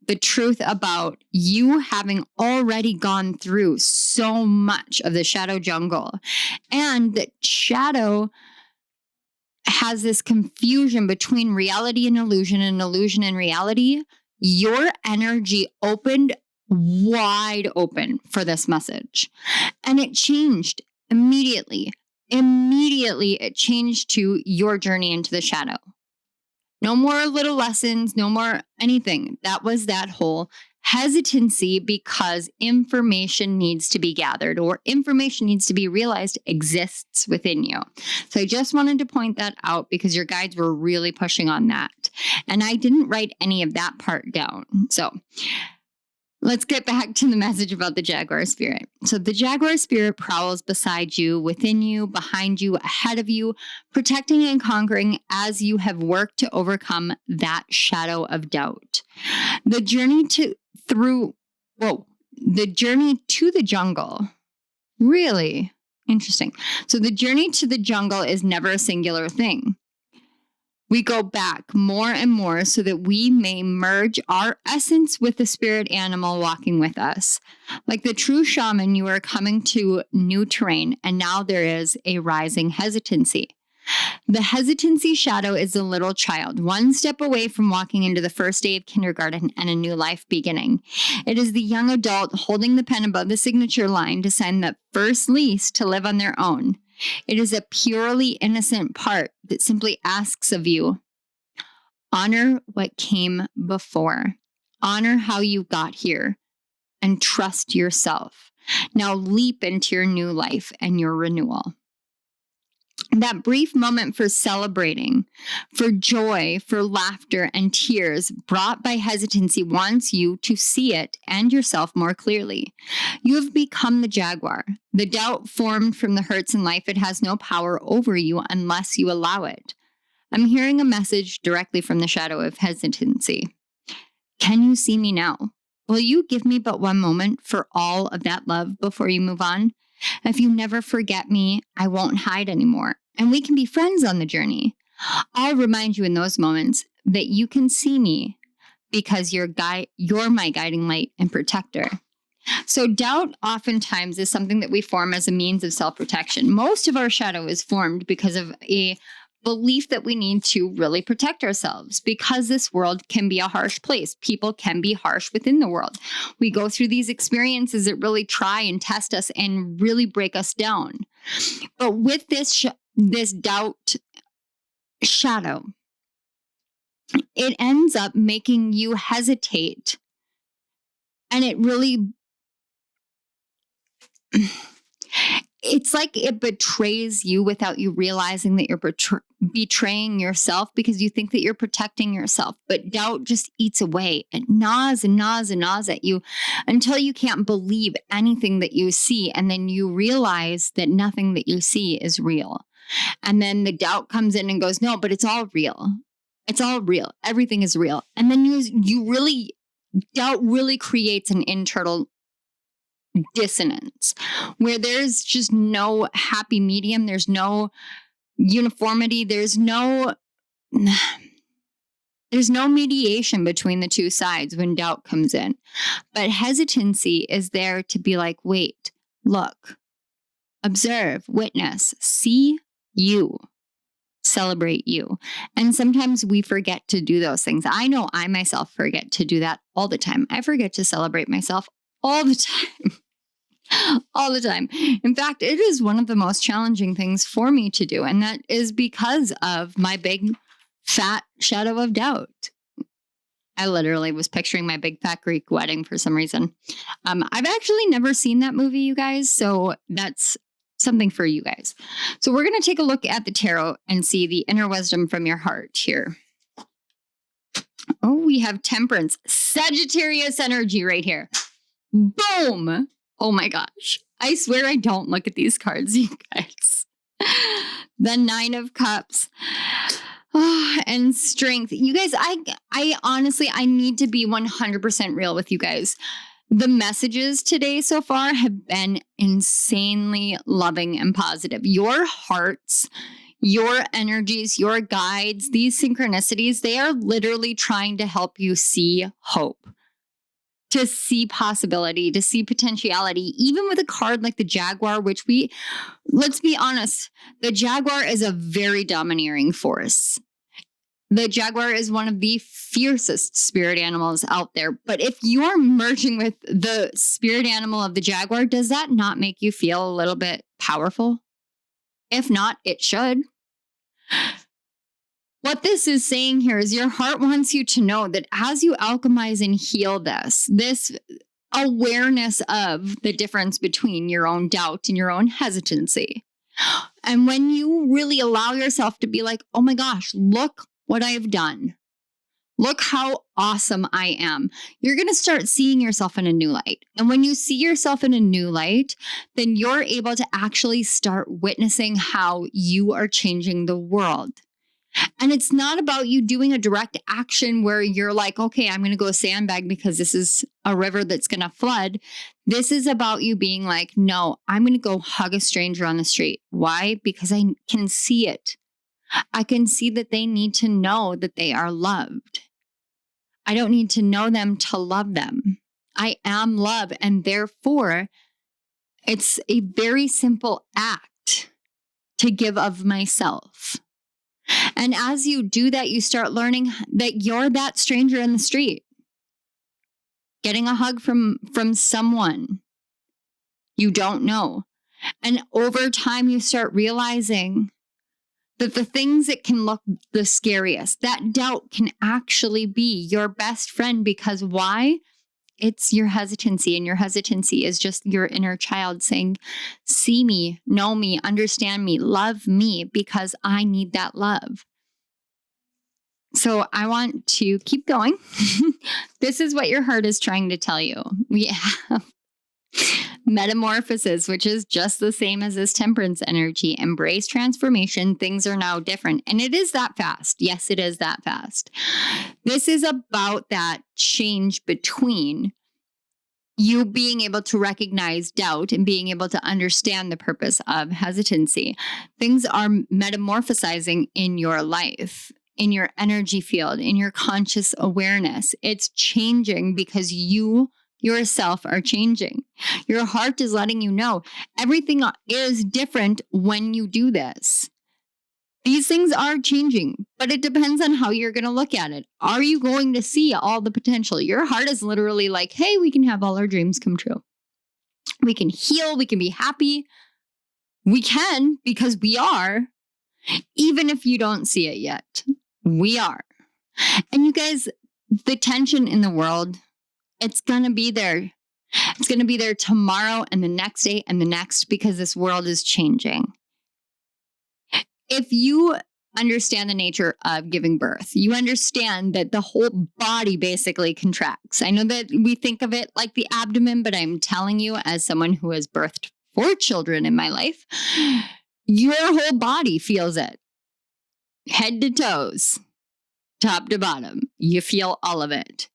the truth about you having already gone through so much of the shadow jungle, and that shadow has this confusion between reality and illusion and reality, your energy opened wide open for this message. And it changed immediately. Immediately, it changed to your journey into the shadow. No more little lessons, no more anything. That was that whole hesitancy because information needs to be gathered or information needs to be realized exists within you. So I just wanted to point that out because your guides were really pushing on that. And I didn't write any of that part down. So let's get back to the message about the jaguar spirit. So the jaguar spirit prowls beside you, within you, behind you, ahead of you, protecting and conquering as you have worked to overcome that shadow of doubt. The journey to the jungle. Really interesting. So the journey to the jungle is never a singular thing. We go back more and more so that we may merge our essence with the spirit animal walking with us. Like the true shaman, you are coming to new terrain, and now there is a rising hesitancy. The hesitancy shadow is the little child, one step away from walking into the first day of kindergarten and a new life beginning. It is the young adult holding the pen above the signature line to sign the first lease to live on their own. It is a purely innocent part that simply asks of you, honor what came before, honor how you got here, and trust yourself. Now leap into your new life and your renewal. That brief moment for celebrating, for joy, for laughter and tears brought by hesitancy wants you to see it and yourself more clearly. You have become the jaguar. The doubt formed from the hurts in life, it has no power over you unless you allow it. I'm hearing a message directly from the shadow of hesitancy. Can you see me now? Will you give me but one moment for all of that love before you move on? If you never forget me, I won't hide anymore, and we can be friends on the journey. I'll remind you in those moments that you can see me because you're my guiding light and protector. So doubt oftentimes is something that we form as a means of self-protection. Most of our shadow is formed because of a belief that we need to really protect ourselves because this world can be a harsh place. People can be harsh within the world. We go through these experiences that really try and test us and really break us down. But with this doubt shadow, it ends up making you hesitate. And it really, it's like it betrays you without you realizing that you're betraying yourself because you think that you're protecting yourself. But doubt just eats away. It gnaws and gnaws and gnaws at you until you can't believe anything that you see. And then you realize that nothing that you see is real. And then the doubt comes in and goes, no, but it's all real. It's all real. Everything is real. And then doubt really creates an internal dissonance where there's just no happy medium. There's no uniformity. There's no mediation between the two sides when doubt comes in. But hesitancy is there to be like, wait, look, observe, witness, see you. celebrate you. And sometimes we forget to do those things. I know I myself forget to do that all the time. I forget to celebrate myself all the time. All the time. In fact, it is one of the most challenging things for me to do. And that is because of my big fat shadow of doubt. I literally was picturing my big fat Greek wedding for some reason. I've actually never seen that movie, you guys. So that's something for you guys. So we're going to take a look at the tarot and see the inner wisdom from your heart here. Oh, we have Temperance, Sagittarius energy right here. Boom. Oh my gosh. I swear I don't look at these cards, you guys. The Nine of Cups. Oh, and Strength. You guys, I honestly, I need to be 100% real with you guys. The messages today so far have been insanely loving and positive. Your hearts, your energies, your guides, these synchronicities, they are literally trying to help you see hope, to see possibility, to see potentiality, even with a card like the Jaguar, which let's be honest, the Jaguar is a very domineering force. The Jaguar is one of the fiercest spirit animals out there. But if you're merging with the spirit animal of the Jaguar, does that not make you feel a little bit powerful? If not, it should. What this is saying here is your heart wants you to know that as you alchemize and heal this awareness of the difference between your own doubt and your own hesitancy. And when you really allow yourself to be like, oh my gosh, look what I have done. Look how awesome I am. You're going to start seeing yourself in a new light. And when you see yourself in a new light, then you're able to actually start witnessing how you are changing the world. And it's not about you doing a direct action where you're like, okay, I'm going to go sandbag because this is a river that's going to flood. This is about you being like, no, I'm going to go hug a stranger on the street. Why? Because I can see it. I can see that they need to know that they are loved. I don't need to know them to love them. I am love. And therefore, it's a very simple act to give of myself. And as you do that, you start learning that you're that stranger in the street, getting a hug from someone you don't know. And over time, you start realizing that the things that can look the scariest, that doubt can actually be your best friend. Because why? It's your hesitancy, and your hesitancy is just your inner child saying, see me, know me, understand me, love me, because I need that love. So I want to keep going. This is what your heart is trying to tell you. We have Metamorphosis, which is just the same as this Temperance energy. Embrace transformation. Things are now different. And it is that fast. Yes, it is that fast. This is about that change between you being able to recognize doubt and being able to understand the purpose of hesitancy. Things are metamorphosizing in your life, in your energy field, in your conscious awareness. It's changing because you yourself are changing. Your heart is letting you know everything is different when you do this. These things are changing, but it depends on how you're going to look at it. Are you going to see all the potential? Your heart is literally like, hey, we can have all our dreams come true. We can heal. We can be happy. We can, because we are, even if you don't see it yet. We are. And you guys, the tension in the world, it's going to be there. It's going to be there tomorrow and the next day and the next, because this world is changing. If you understand the nature of giving birth, you understand that the whole body basically contracts. I know that we think of it like the abdomen, but I'm telling you, as someone who has birthed 4 children in my life, your whole body feels it. Head to toes, top to bottom. You feel all of it.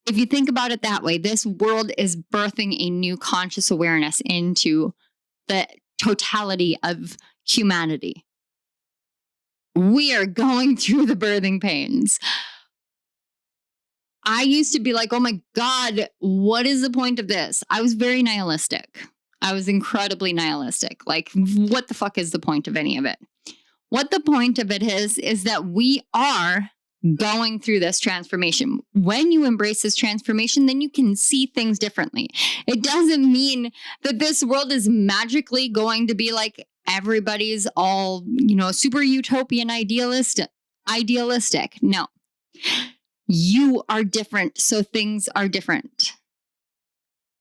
If you think about it that way, this world is birthing a new conscious awareness into the totality of humanity. We are going through the birthing pains. I used to be like, oh my God, what is the point of this? I was very nihilistic. I was incredibly nihilistic. Like, what the fuck is the point of any of it? What the point of it is that we are going through this transformation. When you embrace this transformation, then you can see things differently. It doesn't mean that this world is magically going to be like everybody's all, super utopian idealistic. No. You are different, so things are different.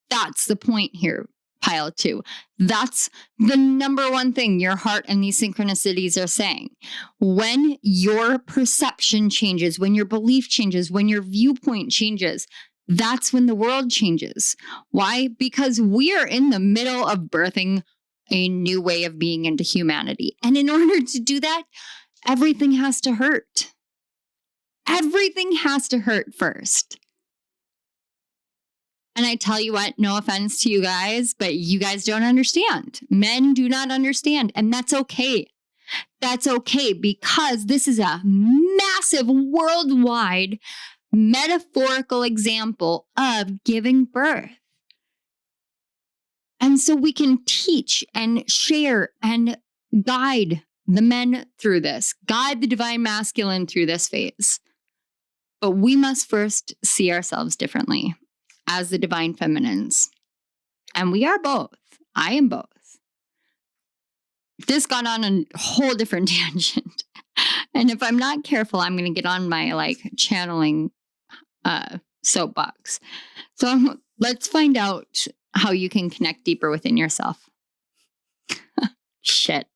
That's the point here, pile 2. That's the number one thing your heart and these synchronicities are saying. When your perception changes, when your belief changes, when your viewpoint changes, that's when the world changes. Why? Because we are in the middle of birthing a new way of being into humanity. And in order to do that, everything has to hurt. Everything has to hurt first. And I tell you what, no offense to you guys, but you guys don't understand. Men do not understand. And that's okay. That's okay, because this is a massive worldwide metaphorical example of giving birth. And so we can teach and share and guide the men through this, guide the divine masculine through this phase. But we must first see ourselves differently as the divine feminines. And we are both. I am both. This got on a whole different tangent. And if I'm not careful, I'm going to get on my channeling soapbox. So let's find out how you can connect deeper within yourself. Shit.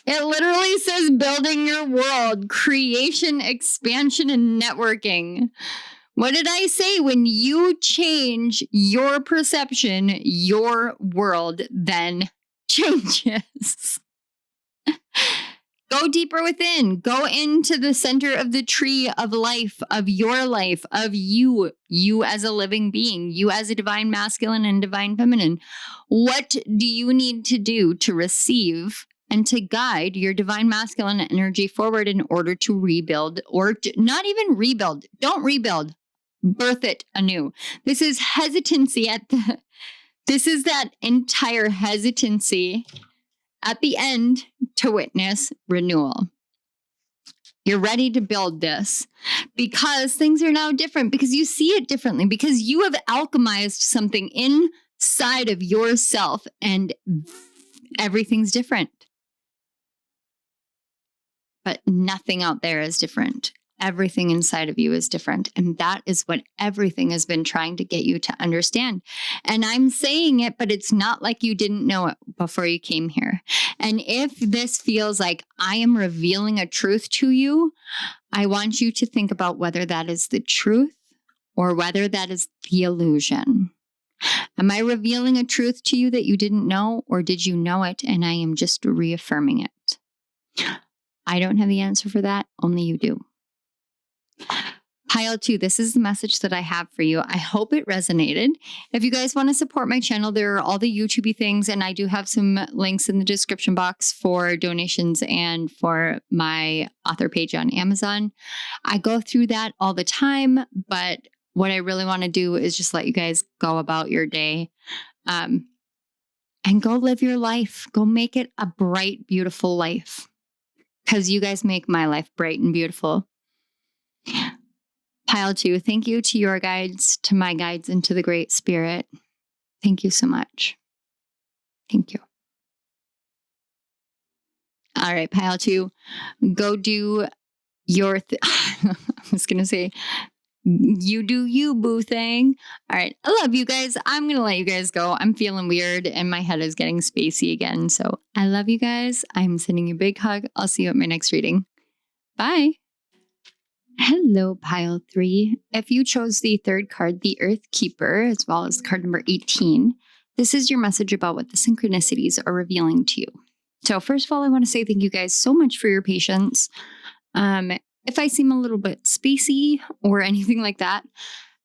It literally says building your world, creation, expansion, and networking. What did I say? When you change your perception, your world then changes. Go deeper within. Go into the center of the tree of life, of your life, of you as a living being, you as a divine masculine and divine feminine. What do you need to do to receive and to guide your divine masculine energy forward in order to rebuild, or not even rebuild? Don't rebuild. Birth it anew. This is hesitancy this is that entire hesitancy at the end to witness renewal. You're ready to build this because things are now different, because you see it differently, because you have alchemized something inside of yourself and everything's different. But nothing out there is different. Everything inside of you is different. And that is what everything has been trying to get you to understand. And I'm saying it, but it's not like you didn't know it before you came here. And if this feels like I am revealing a truth to you, I want you to think about whether that is the truth or whether that is the illusion. Am I revealing a truth to you that you didn't know, or did you know it and I am just reaffirming it? I don't have the answer for that. Only you do. Pile 2, this is the message that I have for you. I hope it resonated. If you guys want to support my channel, there are all the YouTube things, and I do have some links in the description box for donations and for my author page on Amazon. I go through that all the time, but what I really want to do is just let you guys go about your day and go live your life. Go make it a bright, beautiful life, because you guys make my life bright and beautiful. Pile 2, thank you to your guides, to my guides, and to the Great Spirit. Thank you so much. Thank you. All right, Pile 2, go do your I was going to say, you do you, boo thing. All right, I love you guys. I'm going to let you guys go. I'm feeling weird and my head is getting spacey again. So I love you guys. I'm sending you a big hug. I'll see you at my next reading. Bye. Hello, Pile 3. If you chose the third card, the Earth Keeper, as well as card number 18, this is your message about what the synchronicities are revealing to you. So first of all, I want to say thank you guys so much for your patience. If I seem a little bit spacey or anything like that,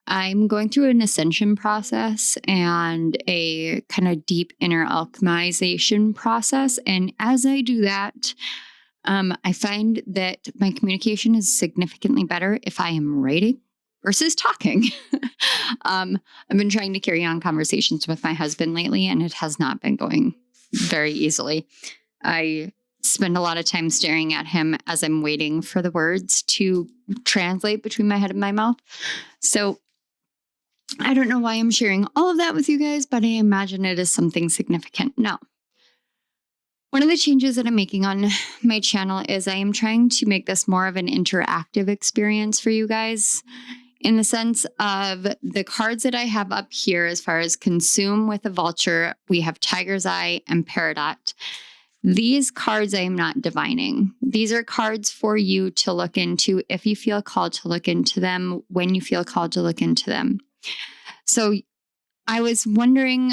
I'm going through an ascension process and a kind of deep inner alchemization process. And as I do that, I find that my communication is significantly better if I am writing versus talking. I've been trying to carry on conversations with my husband lately, and it has not been going very easily. I spend a lot of time staring at him as I'm waiting for the words to translate between my head and my mouth. So I don't know why I'm sharing all of that with you guys, but I imagine it is something significant. Now, one of the changes that I'm making on my channel is I am trying to make this more of an interactive experience for you guys, in the sense of the cards that I have up here. As far as Consume with a Vulture, we have Tiger's Eye and Peridot. These cards I am not divining. These are cards for you to look into if you feel called to look into them, when you feel called to look into them. So I was wondering,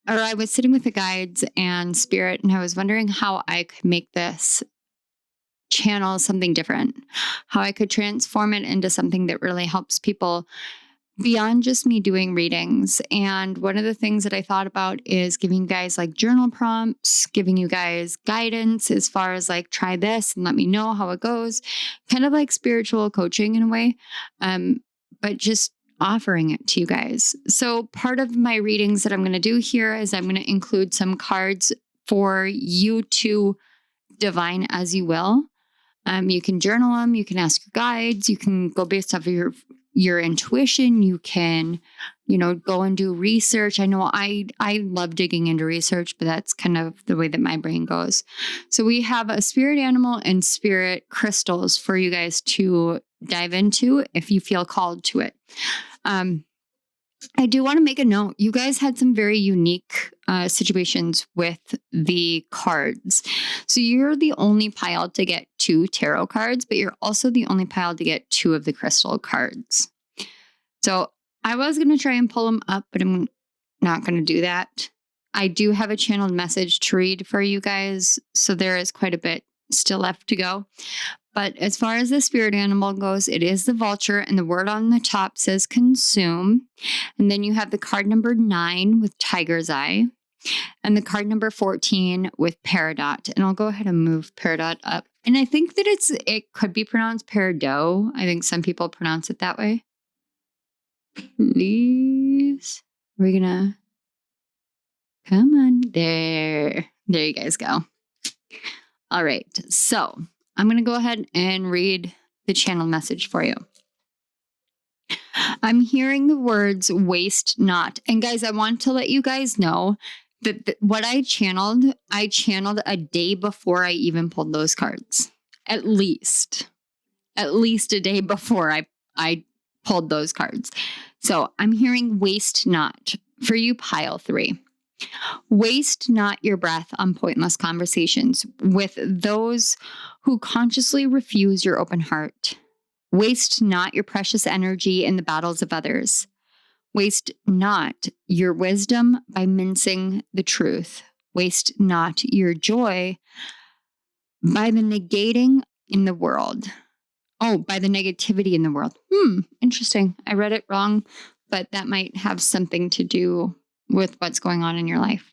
or I was sitting with the guides and spirit, and I was wondering how I could make this channel something different, how I could transform it into something that really helps people beyond just me doing readings. And one of the things that I thought about is giving you guys like journal prompts, giving you guys guidance as far as like, try this and let me know how it goes, kind of like spiritual coaching in a way, but just offering it to you guys. So part of my readings that I'm going to do here is I'm going to include some cards for you to divine as you will. You can journal them, you can ask your guides, you can go based off of your intuition, you can, go and do research. I know I love digging into research, but that's kind of the way that my brain goes. So we have a spirit animal and spirit crystals for you guys to dive into if you feel called to it. I do want to make a note. You guys had some very unique situations with the cards. So you're the only pile to get 2 tarot cards, but you're also the only pile to get 2 of the crystal cards. So I was going to try and pull them up, but I'm not going to do that. I do have a channeled message to read for you guys, so there is quite a bit still left to go. But as far as the spirit animal goes, it is the vulture, and the word on the top says consume. And then you have the card number 9 with Tiger's Eye, and the card number 14 with Peridot. And I'll go ahead and move Peridot up. And I think that it could be pronounced peridot. I think some people pronounce it that way. Please. We're gonna come on there. There you guys go. All right. So I'm going to go ahead and read the channel message for you. I'm hearing the words waste not. And guys, I want to let you guys know that what I channeled a day before I even pulled those cards. At least a day before I pulled those cards. So I'm hearing waste not for you, pile 3. Waste not your breath on pointless conversations with those who consciously refuse your open heart. Waste not your precious energy in the battles of others. Waste not your wisdom by mincing the truth. Waste not your joy by the negating in the world. Oh, by the negativity in the world. Interesting. I read it wrong, but that might have something to do with what's going on in your life.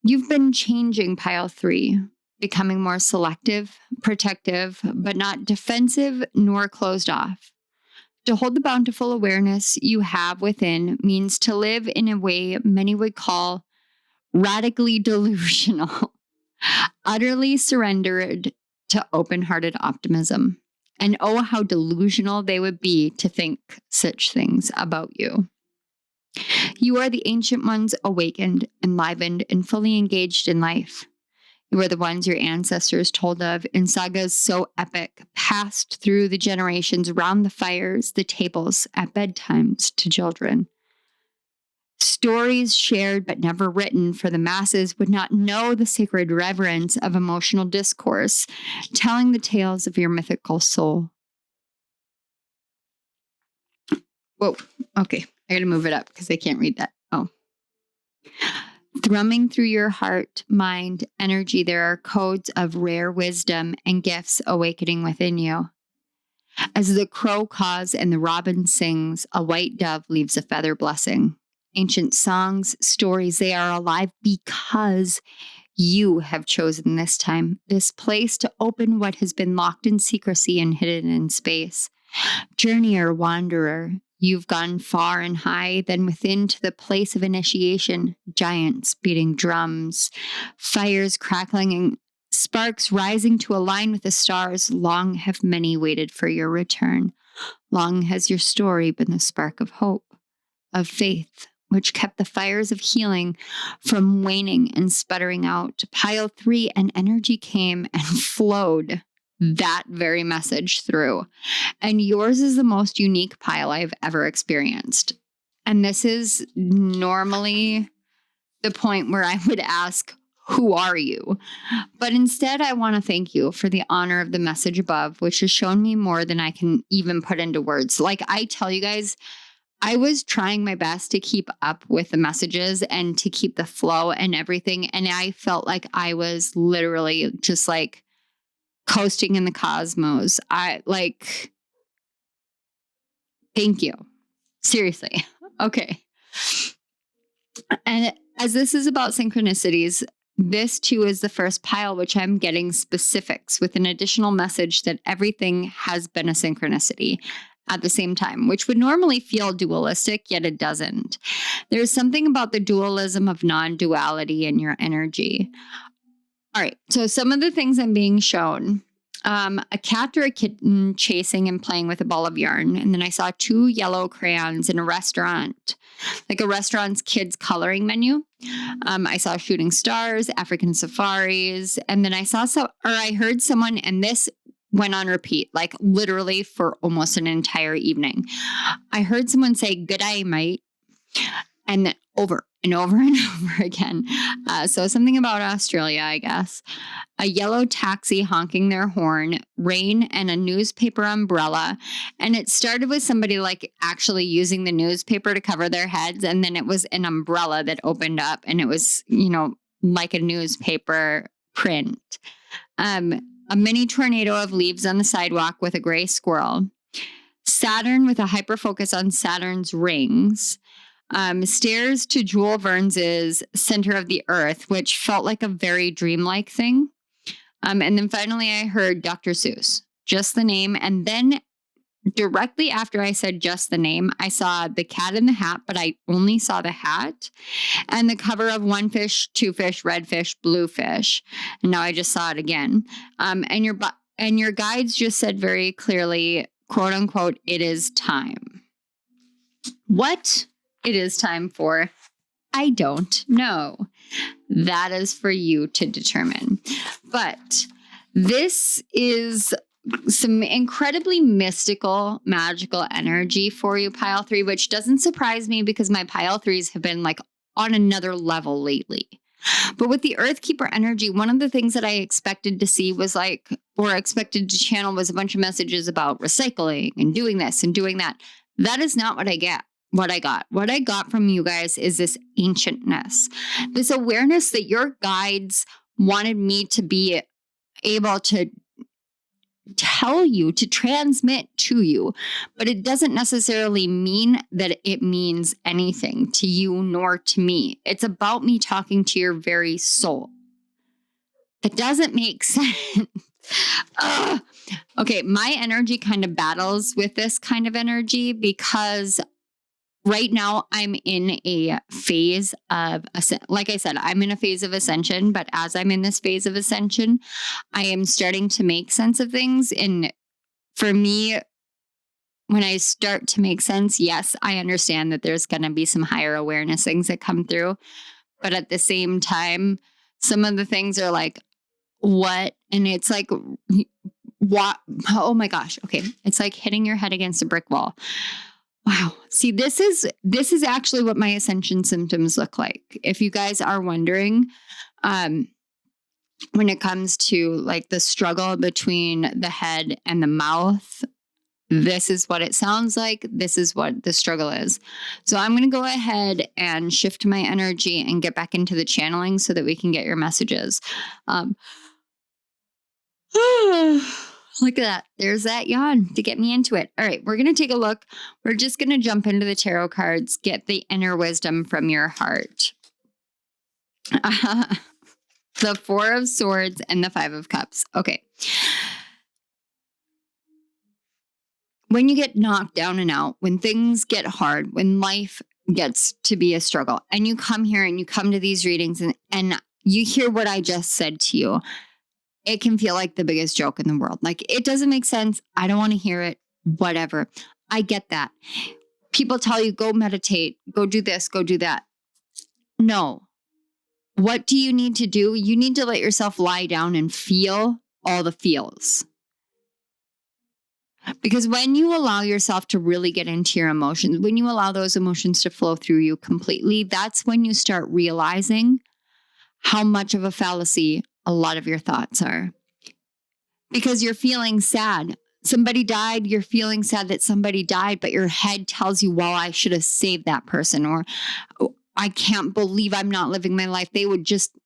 You've been changing, pile 3, becoming more selective, protective, but not defensive nor closed off. To hold the bountiful awareness you have within means to live in a way many would call radically delusional, utterly surrendered to open-hearted optimism. And oh, how delusional they would be to think such things about you. You are the ancient ones awakened, enlivened, and fully engaged in life. You are the ones your ancestors told of in sagas so epic, passed through the generations round the fires, the tables, at bedtimes to children. Stories shared but never written, for the masses would not know the sacred reverence of emotional discourse, telling the tales of your mythical soul. Whoa, okay. I gotta move it up because I can't read that. Oh. Thrumming through your heart, mind, energy, there are codes of rare wisdom and gifts awakening within you. As the crow caws and the robin sings, a white dove leaves a feather blessing. Ancient songs, stories, they are alive because you have chosen this time, this place to open what has been locked in secrecy and hidden in space. Journeyer, wanderer, you've gone far and high, then within to the place of initiation, giants beating drums, fires crackling and Sparks rising to align with the stars. Long have many waited for your return. Long has your story been the spark of hope, of faith, which kept the fires of healing from waning and sputtering out. Pile 3, and energy came and flowed that very message through. And yours is the most unique pile I've ever experienced. And this is normally the point where I would ask, who are you? But instead, I want to thank you for the honor of the message above, which has shown me more than I can even put into words. Like I tell you guys, I was trying my best to keep up with the messages and to keep the flow and everything. And I felt like I was literally just like coasting in the cosmos. Thank you. Seriously. Okay. And as this is about synchronicities, this too is the first pile, which I'm getting specifics with an additional message that everything has been a synchronicity at the same time, which would normally feel dualistic, yet it doesn't. There's something about the dualism of non-duality in your energy. All right, so some of the things I'm being shown. A cat or a kitten chasing and playing with a ball of yarn. And then I saw 2 yellow crayons in a restaurant, like a restaurant's kids coloring menu. I saw shooting stars, African safaris. And then I heard someone, and this went on repeat, like literally for almost an entire evening. I heard someone say, "Good day, mate." And then over and over and over again. So something about Australia, I guess. A yellow taxi honking their horn, rain, and a newspaper umbrella. And it started with somebody like actually using the newspaper to cover their heads. And then it was an umbrella that opened up, and it was, like a newspaper print. A mini tornado of leaves on the sidewalk with a gray squirrel. Saturn with a hyper focus on Saturn's rings. Stairs to Jules Verne's Center of the Earth, which felt like a very dreamlike thing. And then finally I heard Dr. Seuss, just the name. And then directly after I said just the name, I saw the cat in the hat, but I only saw the hat and the cover of 1 fish, 2 fish, red fish, blue fish. And now I just saw it again. And your guides just said very clearly, quote unquote, "It is time." What it is time for, I don't know. That is for you to determine. But this is some incredibly mystical, magical energy for you, pile 3, which doesn't surprise me because my pile 3s have been like on another level lately. But with the Earthkeeper energy, one of the things that I expected to see was expected to channel was a bunch of messages about recycling and doing this and doing that. That is not what I get. What I got from you guys is this ancientness, this awareness that your guides wanted me to be able to tell you, to transmit to you, but it doesn't necessarily mean that it means anything to you nor to me. It's about me talking to your very soul. That doesn't make sense. Okay, my energy kind of battles with this kind of energy because right now, I'm in a phase of, like I said, I'm in a phase of ascension, but as I'm in this phase of ascension, I am starting to make sense of things. And for me, when I start to make sense, yes, I understand that there's going to be some higher awareness things that come through. But at the same time, some of the things are like, what? And it's like, what? Oh my gosh. Okay. It's like hitting your head against a brick wall. Wow. See, this is actually what my ascension symptoms look like. If you guys are wondering, when it comes to like the struggle between the head and the mouth, this is what it sounds like. This is what the struggle is. So I'm going to go ahead and shift my energy and get back into the channeling so that we can get your messages. Look at that. There's that yawn to get me into it. All right, we're going to take a look. We're just going to jump into the tarot cards, get the inner wisdom from your heart. The 4 of Swords and the 5 of Cups. Okay. When you get knocked down and out, when things get hard, when life gets to be a struggle, and you come here and you come to these readings and you hear what I just said to you, it can feel like the biggest joke in the world. Like, it doesn't make sense. I don't want to hear it. Whatever. I get that. People tell you, go meditate, go do this, go do that. No. What do you need to do? You need to let yourself lie down and feel all the feels. Because when you allow yourself to really get into your emotions, when you allow those emotions to flow through you completely, that's when you start realizing how much of a fallacy a lot of your thoughts are. Because you're feeling sad. Somebody died, you're feeling sad that somebody died, but your head tells you, well, I should have saved that person, or I can't believe I'm not living my life. They would just,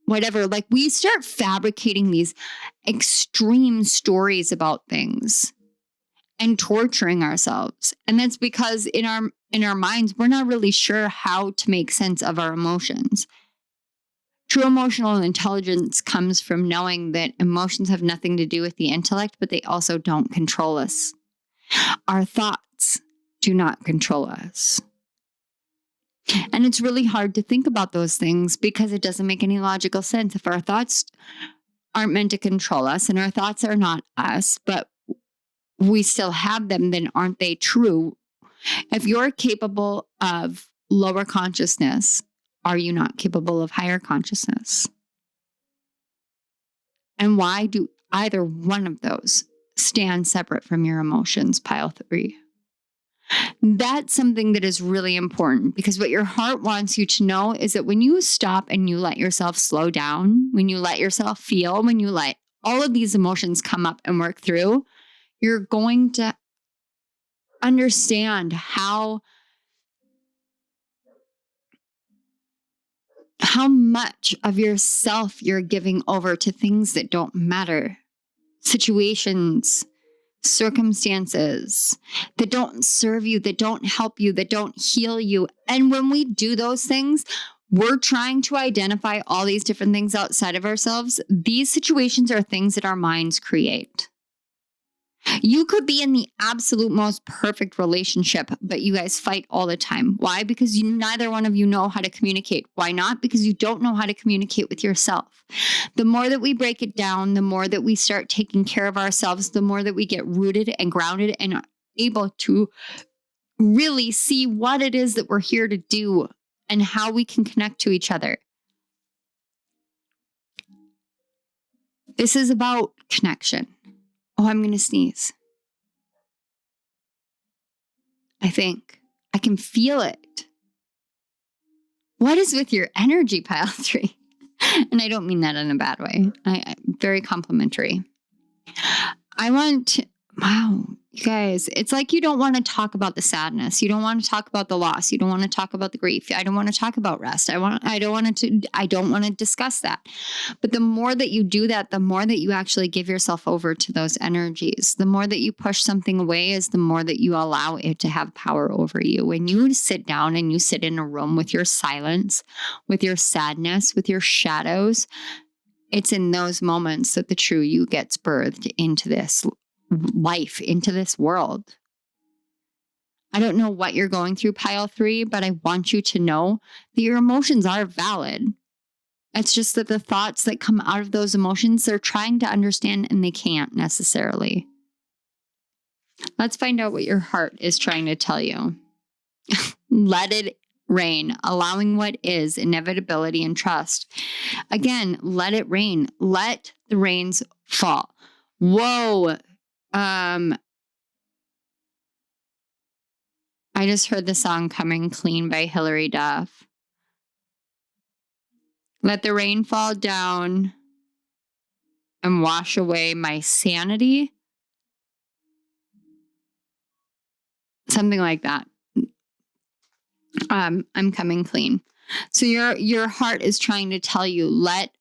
whatever. Like, we start fabricating these extreme stories about things and torturing ourselves. And that's because in our minds, we're not really sure how to make sense of our emotions. True emotional intelligence comes from knowing that emotions have nothing to do with the intellect, but they also don't control us. Our thoughts do not control us. And it's really hard to think about those things because it doesn't make any logical sense. If our thoughts aren't meant to control us and our thoughts are not us, but we still have them, then aren't they true? If you're capable of lower consciousness, are you not capable of higher consciousness? And why do either one of those stand separate from your emotions, pile 3? That's something that is really important, because what your heart wants you to know is that when you stop and you let yourself slow down, when you let yourself feel, when you let all of these emotions come up and work through, you're going to understand how much of yourself you're giving over to things that don't matter. Situations, circumstances that don't serve you, that don't help you, that don't heal you. And when we do those things, we're trying to identify all these different things outside of ourselves. These situations are things that our minds create. You could be in the absolute most perfect relationship, but you guys fight all the time. Why? Because neither one of you know how to communicate. Why not? Because you don't know how to communicate with yourself. The more that we break it down, the more that we start taking care of ourselves, the more that we get rooted and grounded and are able to really see what it is that we're here to do and how we can connect to each other. This is about connection. Oh, I'm going to sneeze. I think I can feel it. What is with your energy, pile 3? And I don't mean that in a bad way. I'm very complimentary. Wow, you guys, it's like you don't want to talk about the sadness. You don't want to talk about the loss. You don't want to talk about the grief. I don't want to talk about rest. I don't want to discuss that. But the more that you do that, the more that you actually give yourself over to those energies. The more that you push something away is the more that you allow it to have power over you. When you sit down and you sit in a room with your silence, with your sadness, with your shadows, it's in those moments that the true you gets birthed into this life, into this world. I don't know what you're going through, pile 3, but I want you to know that your emotions are valid. It's just that the thoughts that come out of those emotions, they're trying to understand and they can't necessarily. Let's find out what your heart is trying to tell you. Let it rain, allowing what is, inevitability and trust. Again, let it rain. Let the rains fall. Whoa. I just heard the song Coming Clean by Hilary Duff. Let the rain fall down and wash away my sanity. Something like that. I'm coming clean. So your heart is trying to tell you, let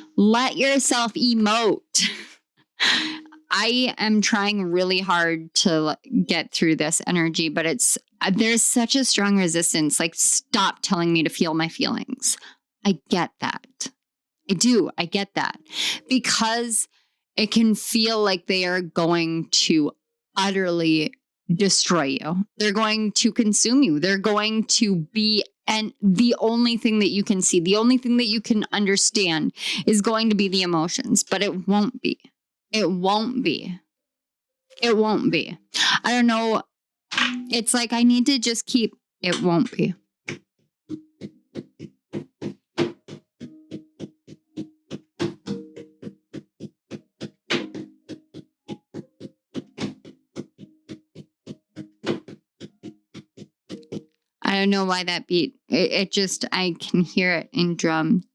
yourself emote. I am trying really hard to get through this energy, but there's such a strong resistance. Like, stop telling me to feel my feelings. I get that. I do. I get that. Because it can feel like they are going to utterly destroy you. They're going to consume you. They're going to be, and the only thing that you can see, the only thing that you can understand is going to be the emotions, but it won't be. It won't be. It won't be. I don't know. It's like I need to just keep, it won't be. I don't know why that beat. It just, I can hear it in drums.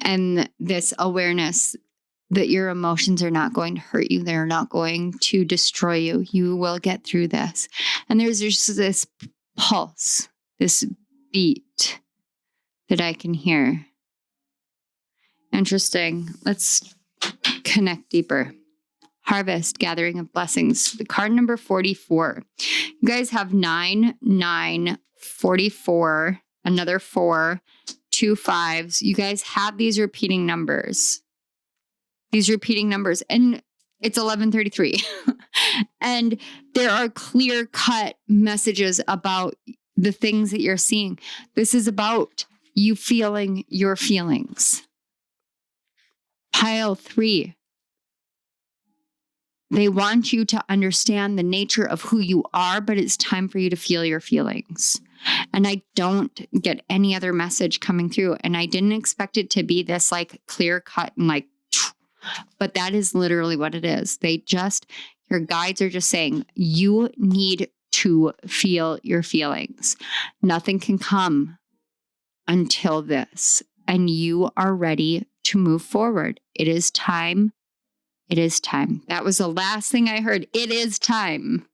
And this awareness that your emotions are not going to hurt you. They're not going to destroy you. You will get through this. And there's just this pulse, this beat that I can hear. Interesting. Let's connect deeper. Harvest, gathering of blessings. The card number 44. You guys have 9, 9, 44, another 4, 2 5s. You guys have these repeating numbers. And it's 11:33. And there are clear-cut messages about the things that you're seeing. This is about you feeling your feelings. Pile 3. They want you to understand the nature of who you are, but it's time for you to feel your feelings. And I don't get any other message coming through. And I didn't expect it to be this like clear cut and like, but that is literally what it is. Your guides are just saying, you need to feel your feelings. Nothing can come until this. And you are ready to move forward. It is time. It is time. That was the last thing I heard. It is time.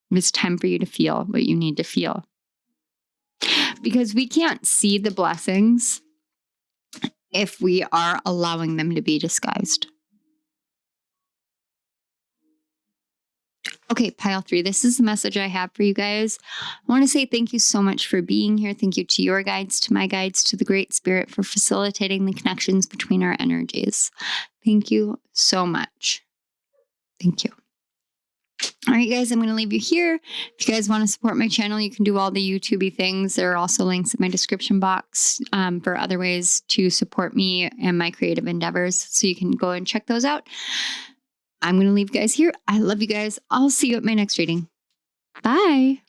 It's time for you to feel what you need to feel. Because we can't see the blessings if we are allowing them to be disguised. Okay, pile 3. This is the message I have for you guys. I want to say thank you so much for being here. Thank you to your guides, to my guides, to the Great Spirit for facilitating the connections between our energies. Thank you so much. Thank you. All right, guys, I'm going to leave you here. If you guys want to support my channel, you can do all the YouTube-y things. There are also links in my description box for other ways to support me and my creative endeavors. So you can go and check those out. I'm going to leave you guys here. I love you guys. I'll see you at my next reading. Bye.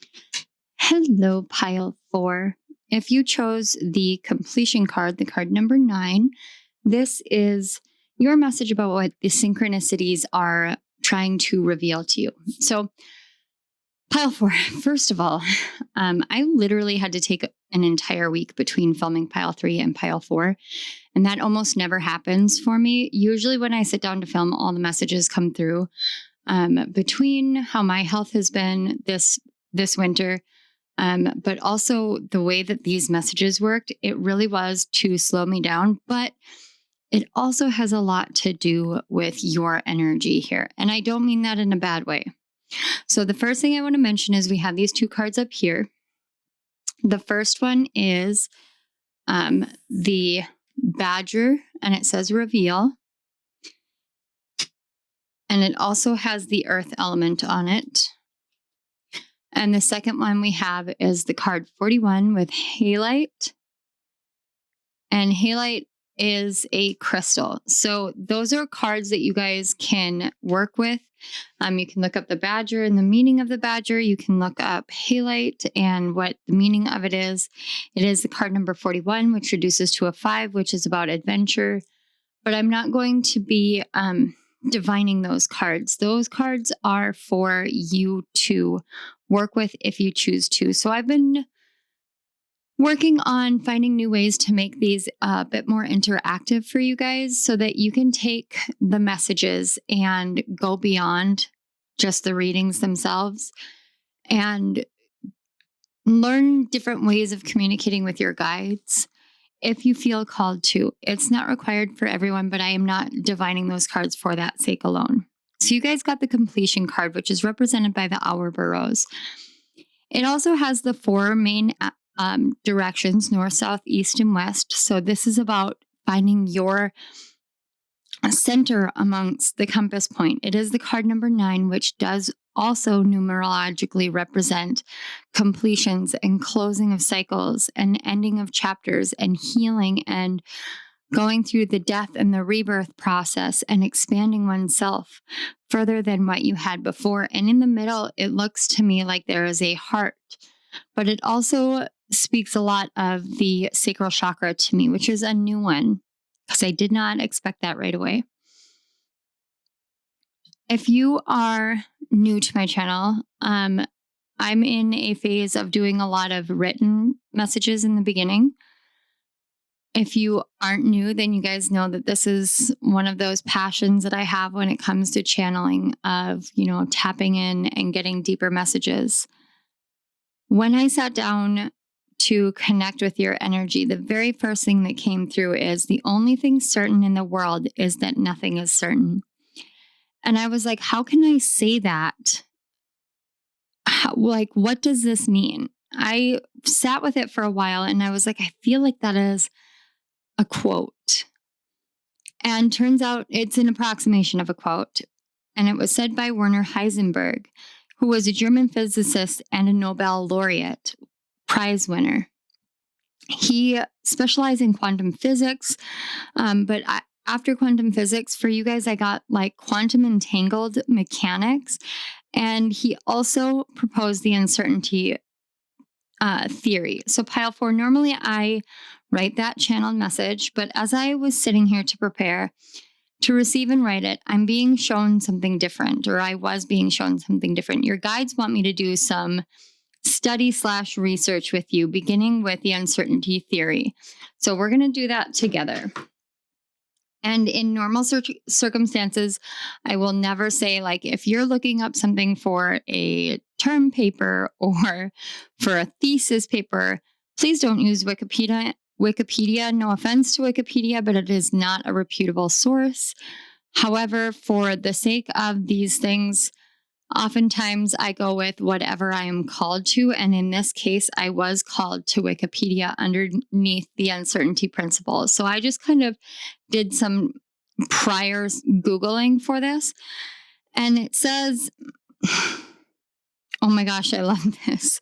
Hello, pile 4. If you chose the completion card, the card number 9, this is your message about what the synchronicities are trying to reveal to you. So pile 4, first of all, I literally had to take an entire week between filming pile 3 and pile 4. And that almost never happens for me. Usually when I sit down to film, all the messages come through between how my health has been this winter, but also the way that these messages worked. It really was to slow me down, but it also has a lot to do with your energy here. And I don't mean that in a bad way. So the first thing I want to mention is we have these 2 cards up here. The first one is the Badger, and it says reveal. And it also has the earth element on it. And the second one we have is the card 41 with halite. And halite is a crystal. So those are cards that you guys can work with. You can look up the Badger and the meaning of the Badger. You can look up halite and what the meaning of it is. It is the card number 41, which reduces to a 5, which is about adventure. But I'm not going to be divining those cards. Those cards are for you to work with if you choose to. So I've been working on finding new ways to make these a bit more interactive for you guys so that you can take the messages and go beyond just the readings themselves and learn different ways of communicating with your guides if you feel called to. It's not required for everyone, but I am not divining those cards for that sake alone. So you guys got the completion card, which is represented by the hour burrows. It also has the 4 main directions, north, south, east, and west. So this is about finding your center amongst the compass point. It is the card number 9, which does also numerologically represent completions and closing of cycles and ending of chapters and healing and going through the death and the rebirth process and expanding oneself further than what you had before. And in the middle, it looks to me like there is a heart, but it also speaks a lot of the sacral chakra to me, which is a new one, because I did not expect that right away. If you are new to my channel, I'm in a phase of doing a lot of written messages in the beginning. If you aren't new, then you guys know that this is one of those passions that I have when it comes to channeling, of, tapping in and getting deeper messages. When I sat down to connect with your energy, the very first thing that came through is the only thing certain in the world is that nothing is certain. And I was like, how can I say that? What does this mean? I sat with it for a while and I was like, I feel like that is a quote. And turns out it's an approximation of a quote. And it was said by Werner Heisenberg, who was a German physicist and a Nobel laureate prize winner. He specialized in quantum physics, but after quantum physics, for you guys, I got quantum entangled mechanics. And he also proposed the uncertainty theory. So pile 4, normally I write that channeled message, but as I was sitting here to prepare to receive and write it, I'm being shown something different, or I was being shown something different. Your guides want me to do some study/research with you, beginning with the uncertainty theory. So we're going to do that together. And in normal circumstances, I will never say, if you're looking up something for a term paper or for a thesis paper, please don't use Wikipedia. No offense to Wikipedia, but it is not a reputable source. However, for the sake of these things, oftentimes I go with whatever I am called to. And in this case, I was called to Wikipedia underneath the uncertainty principle. So I just kind of did some prior Googling for this. And it says, oh my gosh, I love this.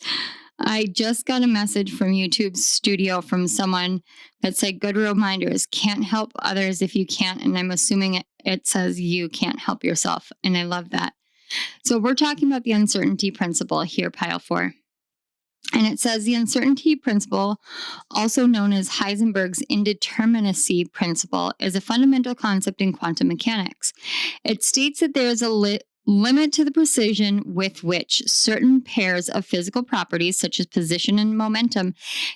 I just got a message from YouTube Studio from someone that said, good reminders, can't help others if you can't. And I'm assuming it says you can't help yourself. And I love that. So we're talking about the uncertainty principle here, pile 4. And it says the uncertainty principle, also known as Heisenberg's indeterminacy principle, is a fundamental concept in quantum mechanics. It states that there is a limit to the precision with which certain pairs of physical properties, such as position and momentum,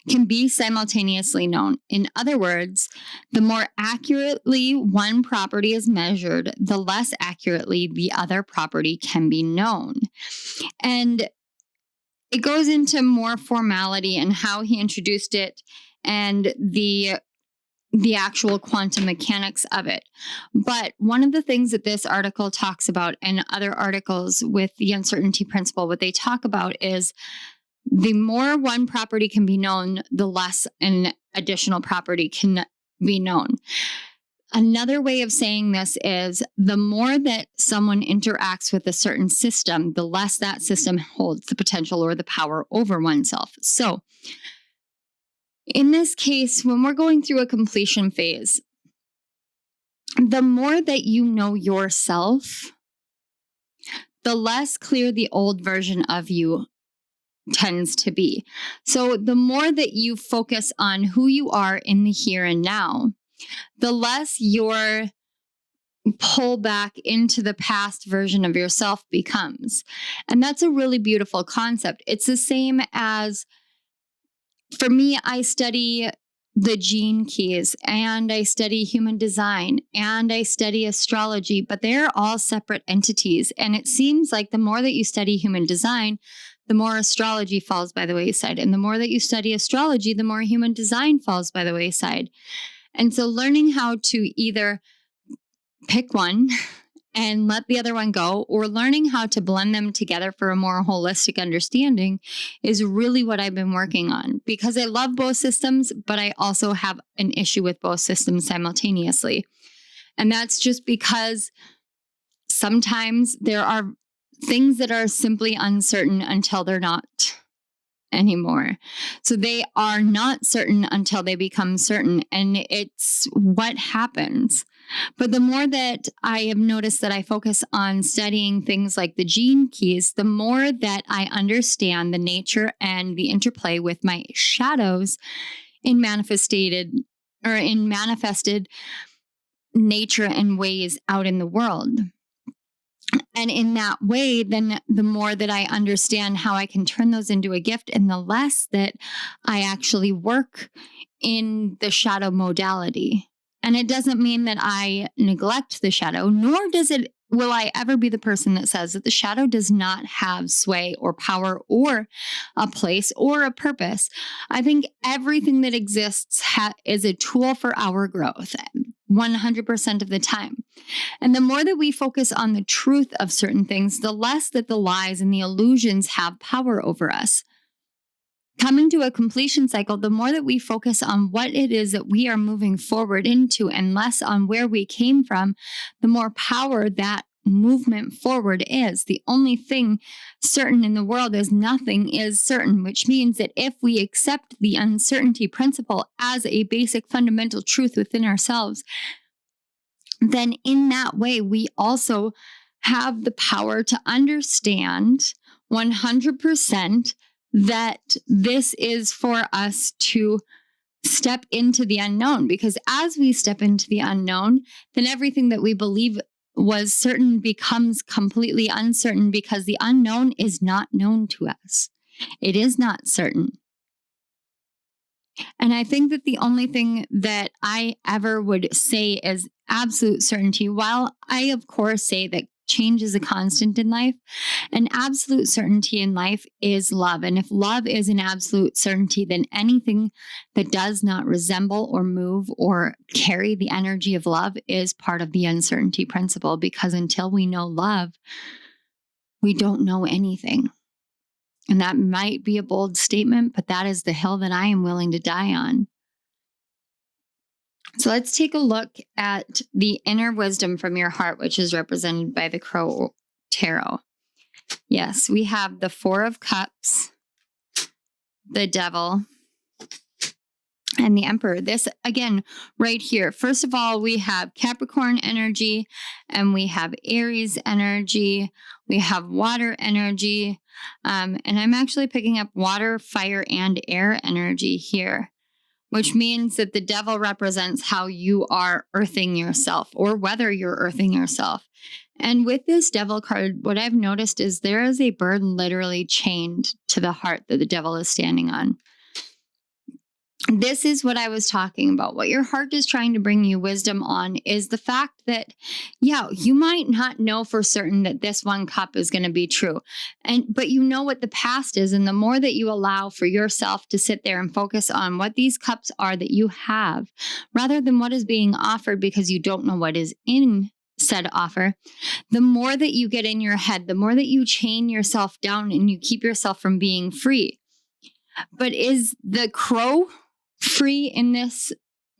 can be simultaneously known. In other words, the more accurately one property is measured, the less accurately the other property can be known. And it goes into more formality and how he introduced it and the actual quantum mechanics of it. But one of the things that this article talks about, and other articles with the uncertainty principle, what they talk about is the more one property can be known, the less an additional property can be known. Another way of saying this is the more that someone interacts with a certain system, the less that system holds the potential or the power over oneself. So in this case, when we're going through a completion phase, the more that you know yourself, the less clear the old version of you tends to be. So the more that you focus on who you are in the here and now, the less your pull back into the past version of yourself becomes. And that's a really beautiful concept. It's the same as, for me, I study the gene keys and I study human design and I study astrology, but they're all separate entities. And it seems like the more that you study human design, the more astrology falls by the wayside. And the more that you study astrology, the more human design falls by the wayside. And so learning how to either pick one and let the other one go, or learning how to blend them together for a more holistic understanding is really what I've been working on, because I love both systems, but I also have an issue with both systems simultaneously. And that's just because sometimes there are things that are simply uncertain until they're not anymore. So they are not certain until they become certain. And it's what happens. But the more that I have noticed that I focus on studying things like the gene keys, the more that I understand the nature and the interplay with my shadows in manifested nature and ways out in the world. And in that way, then the more that I understand how I can turn those into a gift, and the less that I actually work in the shadow modality. And it doesn't mean that I neglect the shadow, nor will I ever be the person that says that the shadow does not have sway or power or a place or a purpose. I think everything that exists is a tool for our growth 100% of the time. And the more that we focus on the truth of certain things, the less that the lies and the illusions have power over us. Coming to a completion cycle, the more that we focus on what it is that we are moving forward into and less on where we came from, the more power that movement forward is. The only thing certain in the world is nothing is certain, which means that if we accept the uncertainty principle as a basic fundamental truth within ourselves, then in that way, we also have the power to understand 100% that this is for us to step into the unknown. Because as we step into the unknown, then everything that we believe was certain becomes completely uncertain, because the unknown is not known to us. It is not certain. And I think that the only thing that I ever would say is absolute certainty, while I, of course, say that change is a constant in life, an absolute certainty in life is love. And if love is an absolute certainty, then anything that does not resemble or move or carry the energy of love is part of the uncertainty principle, because until we know love, we don't know anything. And that might be a bold statement, but that is the hill that I am willing to die on. So let's take a look at the inner wisdom from your heart, which is represented by the Crow Tarot. Yes, we have the Four of Cups, the Devil, and the Emperor. This, again, right here. First of all, we have Capricorn energy, and we have Aries energy. We have water energy. And I'm actually picking up water, fire, and air energy here, which means that the Devil represents how you are earthing yourself, or whether you're earthing yourself. And with this Devil card, what I've noticed is there is a bird literally chained to the heart that the Devil is standing on. This is what I was talking about. What your heart is trying to bring you wisdom on is the fact that, yeah, you might not know for certain that this one cup is going to be true. But you know what the past is. And the more that you allow for yourself to sit there and focus on what these cups are that you have, rather than what is being offered because you don't know what is in said offer, the more that you get in your head, the more that you chain yourself down and you keep yourself from being free. But is the crow free in this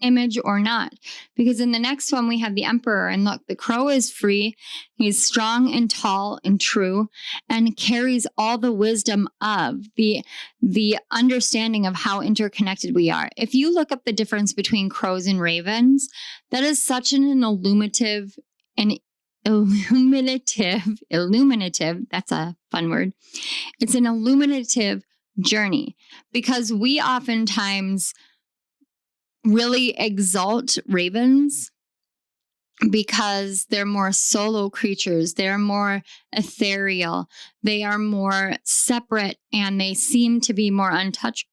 image or not? Because in the next one we have the Emperor, and look, the crow is free. He's strong and tall and true, and carries all the wisdom of the understanding of how interconnected we are. If you look up the difference between crows and ravens, that is such an illuminative, that's a fun word. It's an illuminative journey, because we oftentimes really exalt ravens because they're more solo creatures. They're more ethereal. They are more separate, and they seem to be more untouchable.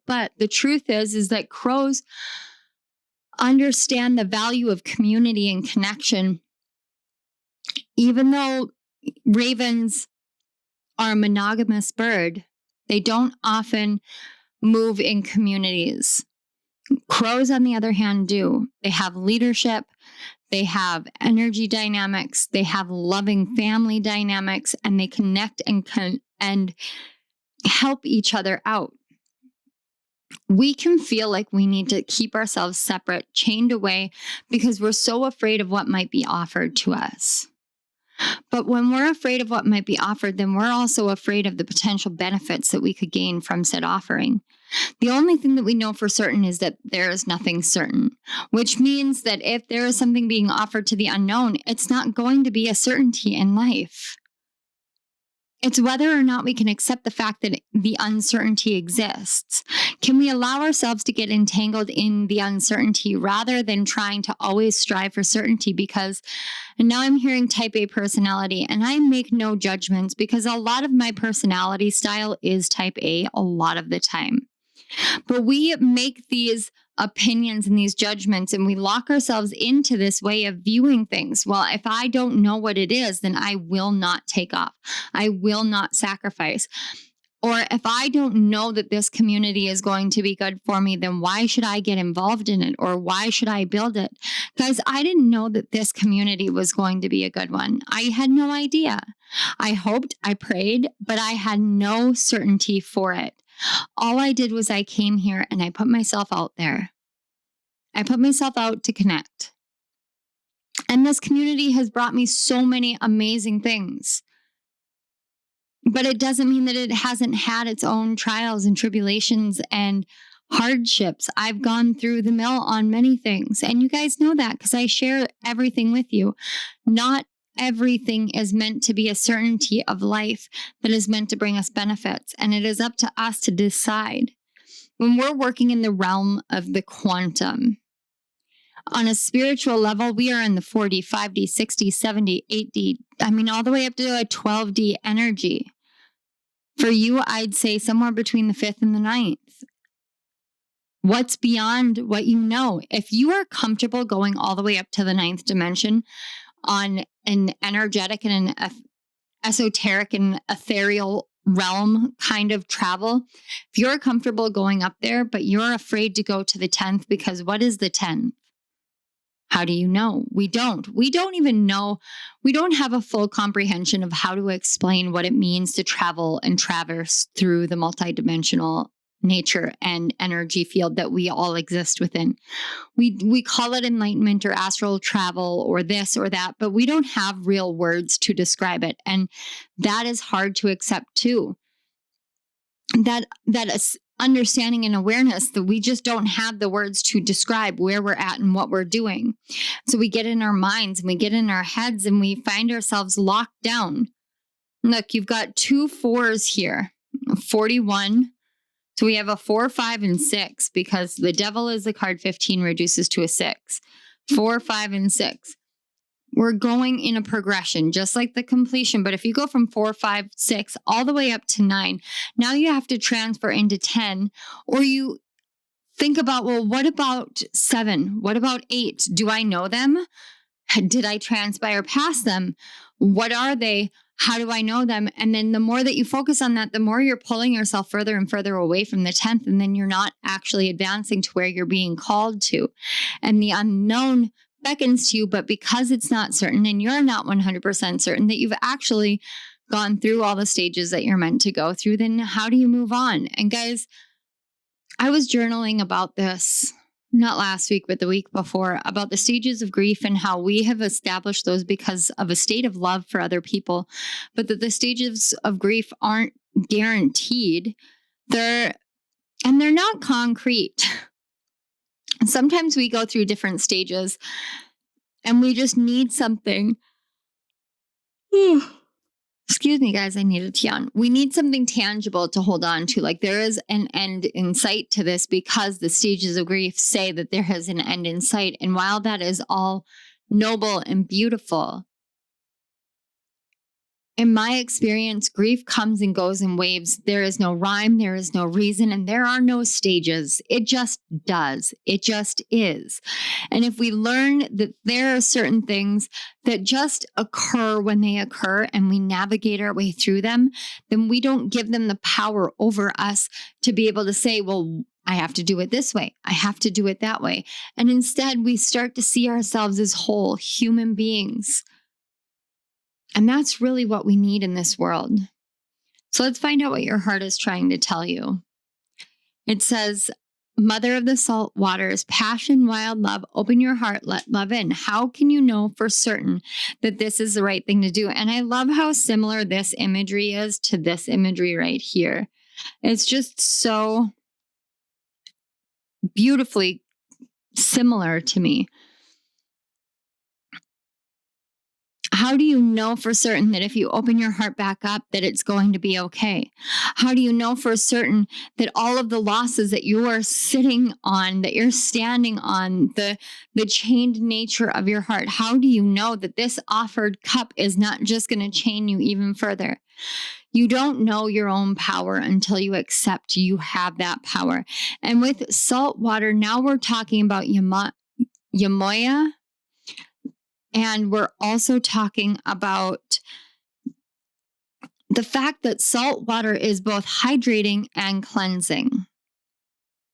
But the truth is that crows understand the value of community and connection. Even though ravens are a monogamous bird, they don't often move in communities. Crows, on the other hand, do. They have leadership, they have energy dynamics, they have loving family dynamics, and they connect and help each other out. we can feel like we need to keep ourselves separate, chained away, because we're so afraid of what might be offered to us. But when we're afraid of what might be offered, then we're also afraid of the potential benefits that we could gain from said offering. The only thing that we know for certain is that there is nothing certain, which means that if there is something being offered to the unknown, it's not going to be a certainty in life. It's whether or not we can accept the fact that the uncertainty exists. Can we allow ourselves to get entangled in the uncertainty rather than trying to always strive for certainty? And now I'm hearing type A personality, and I make no judgments because a lot of my personality style is type A a lot of the time. But we make these opinions and these judgments, and we lock ourselves into this way of viewing things. Well, if I don't know what it is, then I will not take off. I will not sacrifice. Or if I don't know that this community is going to be good for me, then why should I get involved in it? Or why should I build it? Guys, I didn't know that this community was going to be a good one. I had no idea. I hoped, I prayed, but I had no certainty for it. All I did was I came here and I put myself out there. I put myself out to connect. And this community has brought me so many amazing things. But it doesn't mean that it hasn't had its own trials and tribulations and hardships. I've gone through the mill on many things. And you guys know that because I share everything with you. Not everything is meant to be a certainty of life that is meant to bring us benefits. And it is up to us to decide. When we're working in the realm of the quantum, on a spiritual level, we are in the 4D, 5D, 6D, 7D, 8D, all the way up to a 12D energy. For you, I'd say somewhere between the 5th and the 9th. What's beyond what you know? If you are comfortable going all the way up to the 9th dimension on an energetic and an esoteric and ethereal realm kind of travel, if you're comfortable going up there, but you're afraid to go to the 10th, because what is the 10th? How do you know? We don't even know. We don't have a full comprehension of how to explain what it means to travel and traverse through the multidimensional nature and energy field that we all exist within. We call it enlightenment or astral travel or this or that, but we don't have real words to describe it. And that is hard to accept too. That is understanding and awareness that we just don't have the words to describe where we're at and what we're doing. So we get in our minds and we get in our heads and we find ourselves locked down. Look, you've got 2 4s here, 41. So we have a 4, 5, and 6 because the devil is the card 15 reduces to a 6. 4, 5, and 6. We're going in a progression, just like the completion. But if you go from 4, 5, 6, all the way up to 9, now you have to transfer into 10, or you think about, well, what about 7? What about 8? Do I know them? Did I transpire past them? What are they? How do I know them? And then the more that you focus on that, the more you're pulling yourself further and further away from the 10th. And then you're not actually advancing to where you're being called to. And the unknown beckons to you, but because it's not certain and you're not 100% certain that you've actually gone through all the stages that you're meant to go through, then how do you move on? And guys, I was journaling about this, not last week, but the week before, about the stages of grief and how we have established those because of a state of love for other people, but that the stages of grief aren't guaranteed. They're not concrete. Sometimes we go through different stages and we just need something. Excuse me, guys, I need a yawn. We need something tangible to hold on to. Like there is an end in sight to this because the stages of grief say that there is an end in sight. And while that is all noble and beautiful, in my experience, grief comes and goes in waves. There is no rhyme, there is no reason, and there are no stages. It just does. It just is. And if we learn that there are certain things that just occur when they occur and we navigate our way through them, then we don't give them the power over us to be able to say, well, I have to do it this way. I have to do it that way. And instead, we start to see ourselves as whole human beings. And that's really what we need in this world. So let's find out what your heart is trying to tell you. It says, Mother of the salt waters, passion, wild love, open your heart, let love in. How can you know for certain that this is the right thing to do? And I love how similar this imagery is to this imagery right here. It's just so beautifully similar to me. How do you know for certain that if you open your heart back up, that it's going to be okay? How do you know for certain that all of the losses that you are sitting on, that you're standing on, the chained nature of your heart, how do you know that this offered cup is not just going to chain you even further? You don't know your own power until you accept you have that power. And with salt water, now we're talking about Yamoya. And we're also talking about the fact that salt water is both hydrating and cleansing.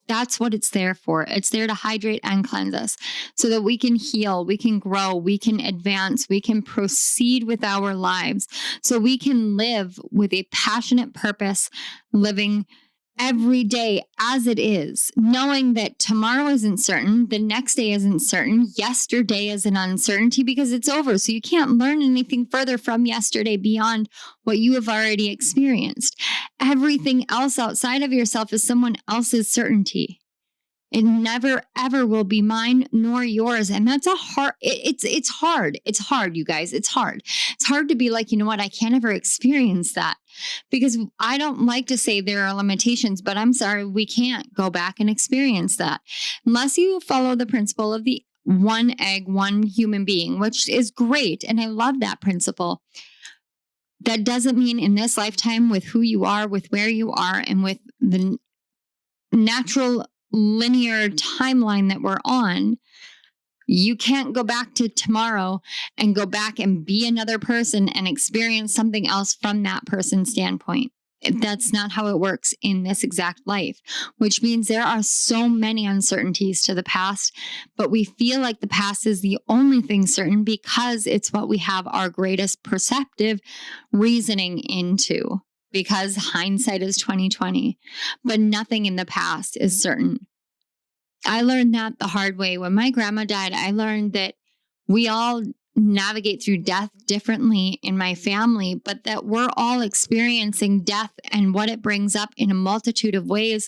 That's what it's there for. It's there to hydrate and cleanse us so that we can heal, we can grow, we can advance, we can proceed with our lives, so we can live with a passionate purpose, living every day as it is, knowing that tomorrow isn't certain, the next day isn't certain, yesterday is an uncertainty because it's over. So you can't learn anything further from yesterday beyond what you have already experienced. Everything else outside of yourself is someone else's certainty. It never, ever will be mine nor yours. And that's it's hard. It's hard, you guys. It's hard. It's hard to be like, you know what? I can't ever experience that, because I don't like to say there are limitations, but I'm sorry, we can't go back and experience that unless you follow the principle of the one egg, one human being, which is great. And I love that principle. That doesn't mean in this lifetime, with who you are, with where you are, and with the natural linear timeline that we're on, you can't go back to tomorrow and go back and be another person and experience something else from that person's standpoint. That's not how it works in this exact life, which means there are so many uncertainties to the past, but we feel like the past is the only thing certain because it's what we have our greatest perceptive reasoning into. Because hindsight is 20/20, but nothing in the past is certain. I learned that the hard way. When my grandma died, I learned that we all navigate through death differently in my family, but that we're all experiencing death and what it brings up in a multitude of ways.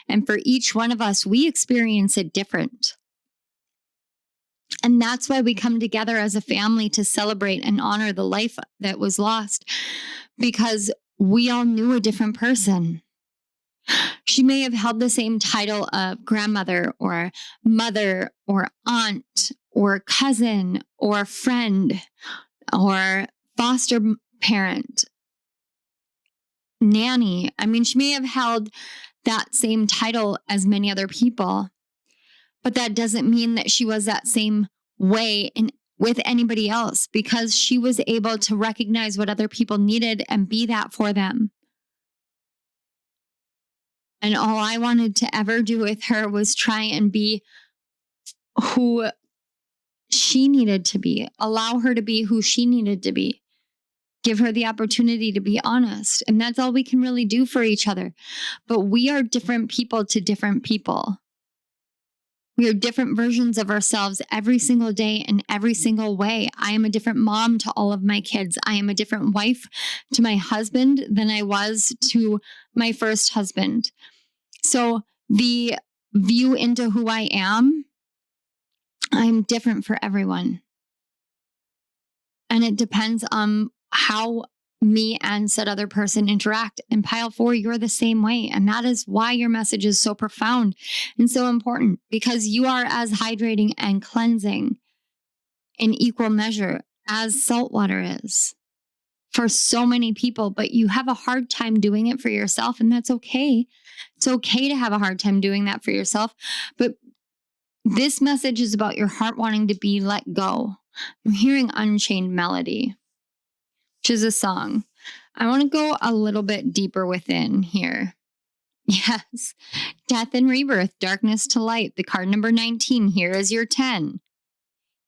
And for each one of us, we experience it different. And that's why we come together as a family to celebrate and honor the life that was lost, because we all knew a different person. She may have held the same title of grandmother or mother or aunt or cousin or friend or foster parent, nanny. I mean, she may have held that same title as many other people, but that doesn't mean that she was that same way with anybody else, because she was able to recognize what other people needed and be that for them. And all I wanted to ever do with her was try and be who she needed to be, allow her to be who she needed to be, give her the opportunity to be honest. And that's all we can really do for each other. But we are different people to different people. We are different versions of ourselves every single day in every single way. I am a different mom to all of my kids. I am a different wife to my husband than I was to my first husband. So the view into who I am, I'm different for everyone. And it depends on how me and said other person interact. And pile 4, you're the same way. And that is why your message is so profound and so important, because you are as hydrating and cleansing in equal measure as salt water is for so many people. But you have a hard time doing it for yourself, and that's okay. It's okay to have a hard time doing that for yourself. But this message is about your heart wanting to be let go. I'm hearing Unchained Melody, which is a song. I want to go a little bit deeper within here. Yes. Death and rebirth, darkness to light. The card number 19. Here is your 10.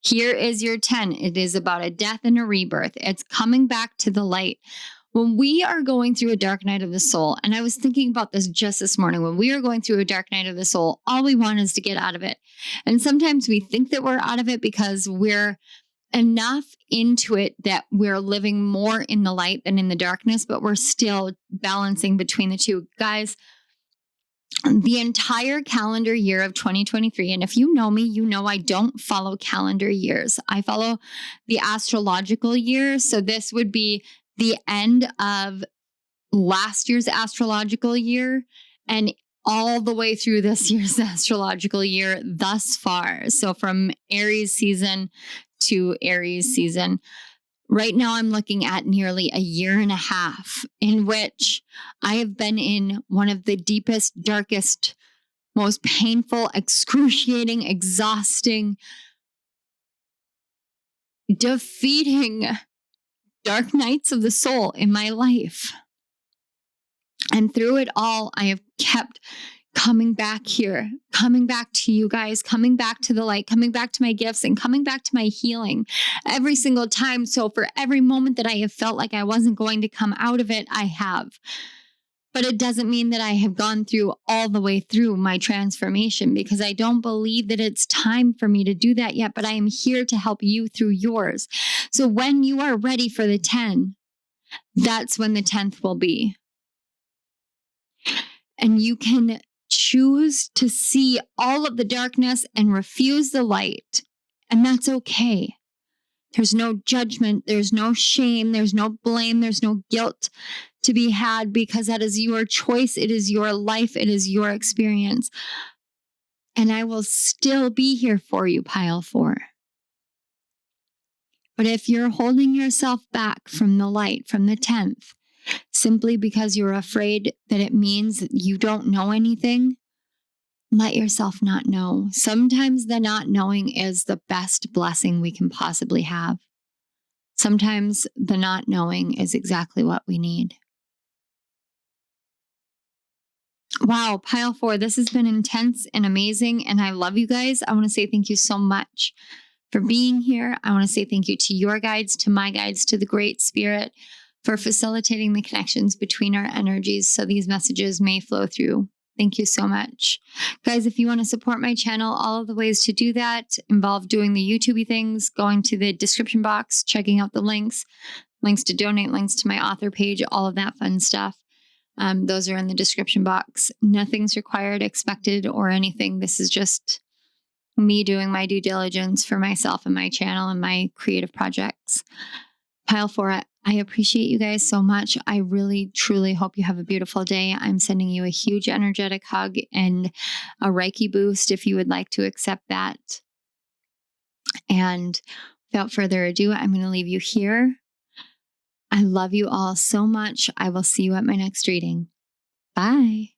Here is your 10. It is about a death and a rebirth. It's coming back to the light. when we are going through a dark night of the soul, and I was thinking about this just this morning, when we are going through a dark night of the soul, all we want is to get out of it. And sometimes we think that we're out of it because we're enough into it that we're living more in the light than in the darkness, but we're still balancing between the two. Guys, the entire calendar year of 2023, and if you know me, you know I don't follow calendar years. I follow the astrological year. So this would be the end of last year's astrological year and all the way through this year's astrological year thus far. So from Aries season to Aries season. Right now, I'm looking at nearly a year and a half in which I have been in one of the deepest, darkest, most painful, excruciating, exhausting, defeating dark nights of the soul in my life. And through it all, I have kept coming back here, coming back to you guys, coming back to the light, coming back to my gifts, and coming back to my healing every single time. So for every moment that I have felt like I wasn't going to come out of it, I have. But it doesn't mean that I have gone through all the way through my transformation, because I don't believe that it's time for me to do that yet, but I am here to help you through yours. So when you are ready for the 10, that's when the 10th will be. And you can choose to see all of the darkness and refuse the light. And that's okay. There's no judgment. There's no shame. There's no blame. There's no guilt to be had, because that is your choice. It is your life. It is your experience. And I will still be here for you, pile 4. But if you're holding yourself back from the light, from the 10th, simply because you're afraid that it means that you don't know anything, let yourself not know. Sometimes the not knowing is the best blessing we can possibly have. Sometimes the not knowing is exactly what we need. Wow, pile 4, this has been intense and amazing, and I love you guys. I want to say thank you so much for being here. I want to say thank you to your guides, to my guides, to the Great Spirit, for facilitating the connections between our energies so these messages may flow through. Thank you so much. Guys, if you want to support my channel, all of the ways to do that involve doing the YouTube-y things, going to the description box, checking out the links to donate, links to my author page, all of that fun stuff. Those are in the description box. Nothing's required, expected, or anything. This is just me doing my due diligence for myself and my channel and my creative projects. Pile 4, I appreciate you guys so much. I really, truly hope you have a beautiful day. I'm sending you a huge energetic hug and a Reiki boost if you would like to accept that. And without further ado, I'm going to leave you here. I love you all so much. I will see you at my next reading. Bye.